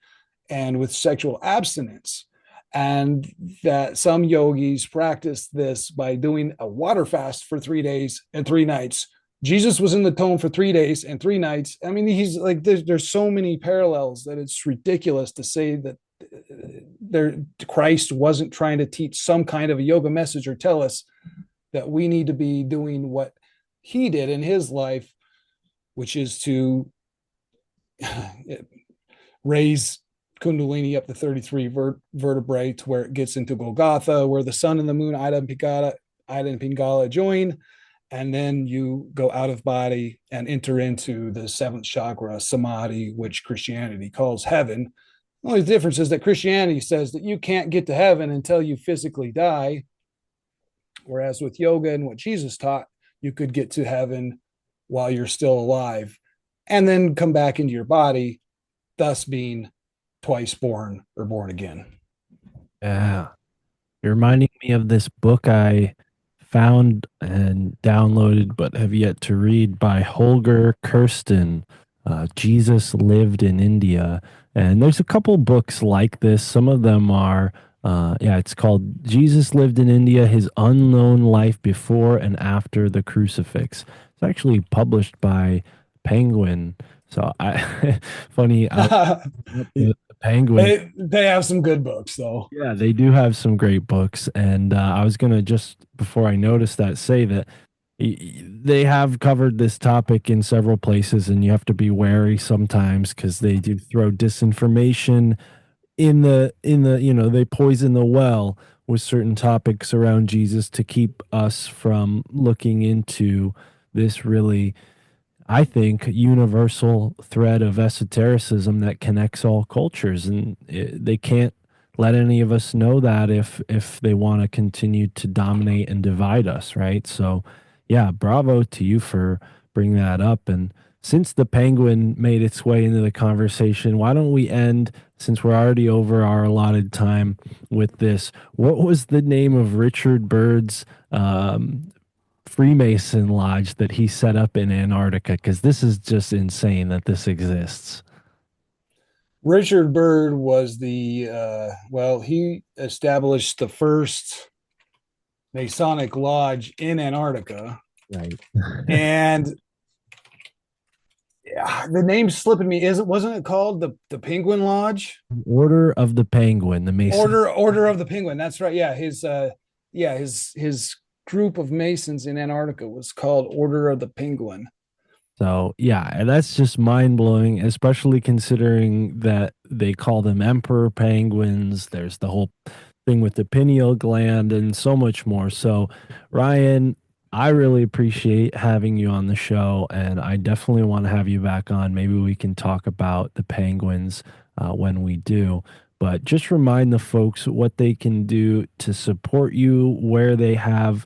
B: and with sexual abstinence. And that some yogis practice this by doing a water fast for 3 days and 3 nights. Jesus was in the tomb for 3 days and 3 nights. I mean, he's like, there's so many parallels that it's ridiculous to say that Christ wasn't trying to teach some kind of a yoga message or tell us that we need to be doing what he did in his life, which is to raise Kundalini up to 33 vertebrae to where it gets into Golgotha, where the sun and the moon, Ida and Pingala join. And then you go out of body and enter into the seventh chakra, Samadhi, which Christianity calls heaven. The only difference is that Christianity says that you can't get to heaven until you physically die. Whereas with yoga and what Jesus taught, you could get to heaven while you're still alive and then come back into your body, thus being twice born or born again.
A: Yeah. You're reminding me of this book I found and downloaded but have yet to read by Holger Kirsten. Jesus Lived in India. And there's a couple books like this. Some of them are, yeah, it's called Jesus Lived in India, His Unknown Life Before and After the Crucifix. It's actually published by Penguin. So funny, I
B: they,
A: the Penguin.
B: they have some good books, though.
A: Yeah, they do have some great books. And I was going to just, before I noticed that, say that they have covered this topic in several places, and you have to be wary sometimes because they do throw disinformation they poison the well with certain topics around Jesus to keep us from looking into this really, I think, universal thread of esotericism that connects all cultures, and they can't let any of us know that if they want to continue to dominate and divide us, right? So, yeah, bravo to you for bringing that up. And since the penguin made its way into the conversation, why don't we end, since we're already over our allotted time, with this? What was the name of Richard Byrd's Freemason lodge that he set up in Antarctica? Because this is just insane that this exists.
B: Richard Byrd was he established the first Masonic Lodge in Antarctica.
A: Right.
B: And the name's slipping me. Wasn't it called the Penguin Lodge?
A: Order of the Penguin, the Mason.
B: Order of the Penguin. That's right. His group of Masons in Antarctica was called Order of the Penguin.
A: So yeah, and that's just mind blowing, especially considering that they call them emperor penguins. There's the whole thing with the pineal gland and so much more. So, Ryan, I really appreciate having you on the show, and I definitely want to have you back on. Maybe we can talk about the penguins when we do. But just remind the folks what they can do to support you, where they have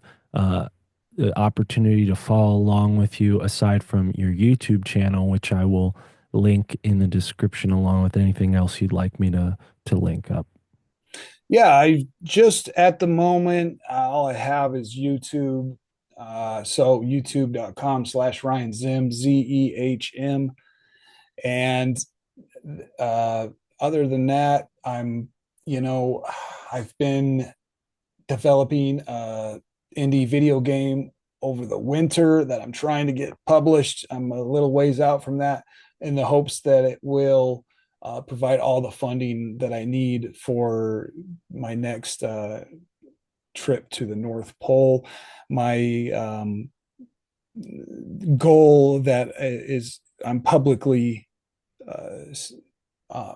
A: the opportunity to follow along with you aside from your YouTube channel, which I will link in the description along with anything else you'd like me to link up.
B: Yeah, I just at the moment, all I have is YouTube. So youtube.com/Ryan Zehm, Zehm. And uh, other than that, you know, I've been developing a indie video game over the winter that I'm trying to get published. I'm a little ways out from that in the hopes that it will provide all the funding that I need for my next trip to the North Pole. My goal that is I'm publicly uh, uh,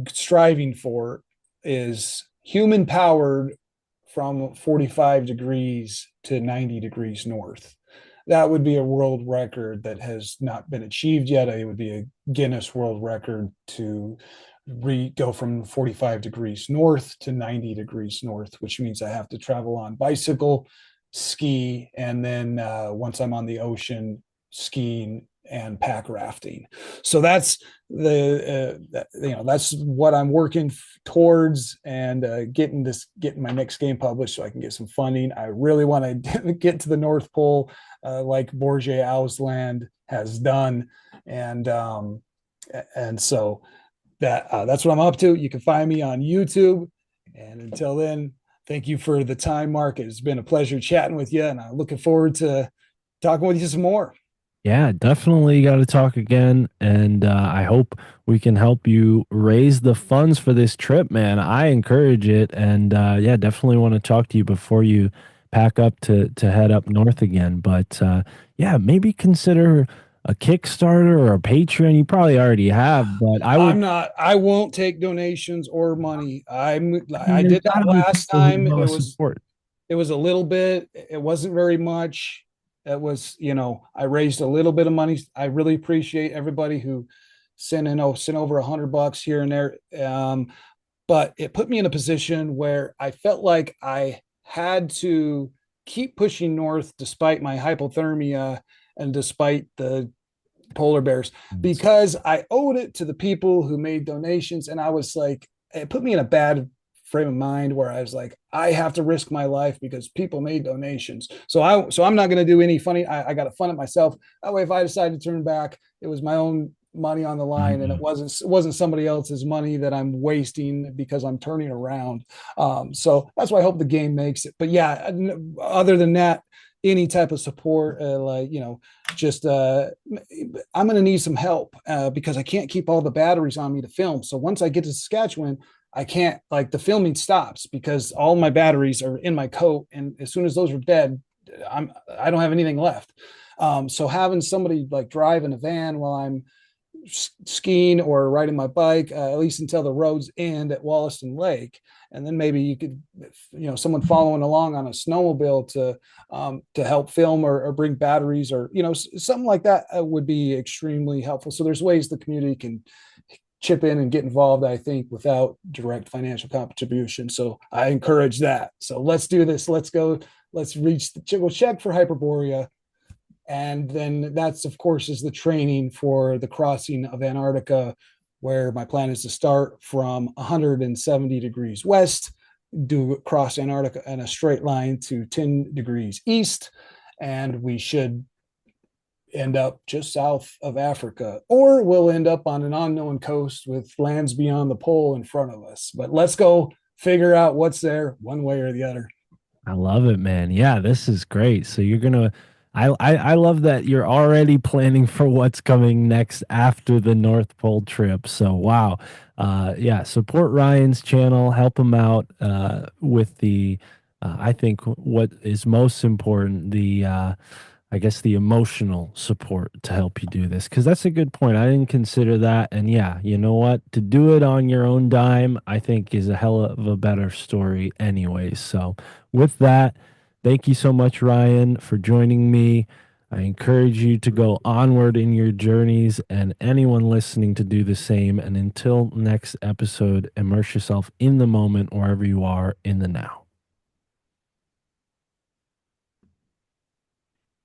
B: striving for is human powered from 45 degrees to 90 degrees north. That would be a world record that has not been achieved yet. It would be a Guinness World Record to go from 45 degrees north to 90 degrees north, which means I have to travel on bicycle, ski, and then once I'm on the ocean, skiing and pack rafting. So that's that's what I'm working towards, and getting my next game published so I can get some funding. I really want to get to the North Pole, like Borgia Ausland has done, and so that's what I'm up to. You can find me on YouTube, and until then, thank you for the time, Mark. It's been a pleasure chatting with you, and I'm looking forward to talking with you some more.
A: Yeah, definitely got to talk again. And I hope we can help you raise the funds for this trip, man. I encourage it. And yeah, definitely want to talk to you before you pack up to head up north again. But yeah, maybe consider a Kickstarter or a Patreon. You probably already have, but I would,
B: I won't take donations or money.
A: I mean,
B: I
A: there's
B: did
A: got
B: that
A: to be
B: last
A: people who
B: time.
A: want to support.
B: It was a little bit, it wasn't very much. It was, I raised a little bit of money. I really appreciate everybody who sent over $100 here and there. But it put me in a position where I felt like I had to keep pushing north despite my hypothermia and despite the polar bears, because I owed it to the people who made donations. And I was like, it put me in a bad frame of mind where I was like, I have to risk my life because people made donations. So I'm not going to do any funny. I got to fund it myself. That way, if I decide to turn back, it was my own money on the line, and
A: Mhm.
B: it wasn't somebody else's money that I'm wasting because I'm turning around. So that's why I hope the game makes it. But yeah, other than that, any type of support, just I'm going to need some help because I can't keep all the batteries on me to film. So once I get to Saskatchewan, I can't, like, the filming stops because all my batteries are in my coat, and as soon as those are dead, I don't have anything left. So having somebody like drive in a van while I'm skiing or riding my bike, at least until the roads end at Wollaston Lake, and then maybe you could, someone following along on a snowmobile to help film, or bring batteries, or something like that would be extremely helpful. So there's ways the community can chip in and get involved, I think, without direct financial contribution. So I encourage that. So let's do this. Let's go. Let's we'll check for Hyperborea, and then that's, of course, is the training for the crossing of Antarctica, where my plan is to start from 170 degrees west, do cross Antarctica in a straight line to 10 degrees east, and we should end up just south of Africa, or we'll end up on an unknown coast with lands beyond the pole in front of us. But let's go figure out what's there one way or the other.
A: I love it, man. Yeah, this is great. So you're gonna, I love that you're already planning for what's coming next after the North Pole trip. So wow, yeah, support Ryan's channel, help him out with the, I think what is most important, the I guess the emotional support to help you do this. Because that's a good point. I didn't consider that. And yeah, you know what? To do it on your own dime, I think is a hell of a better story, anyways. So, with that, thank you so much, Ryan, for joining me. I encourage you to go onward in your journeys and anyone listening to do the same. And until next episode, immerse yourself in the moment wherever you are in the now.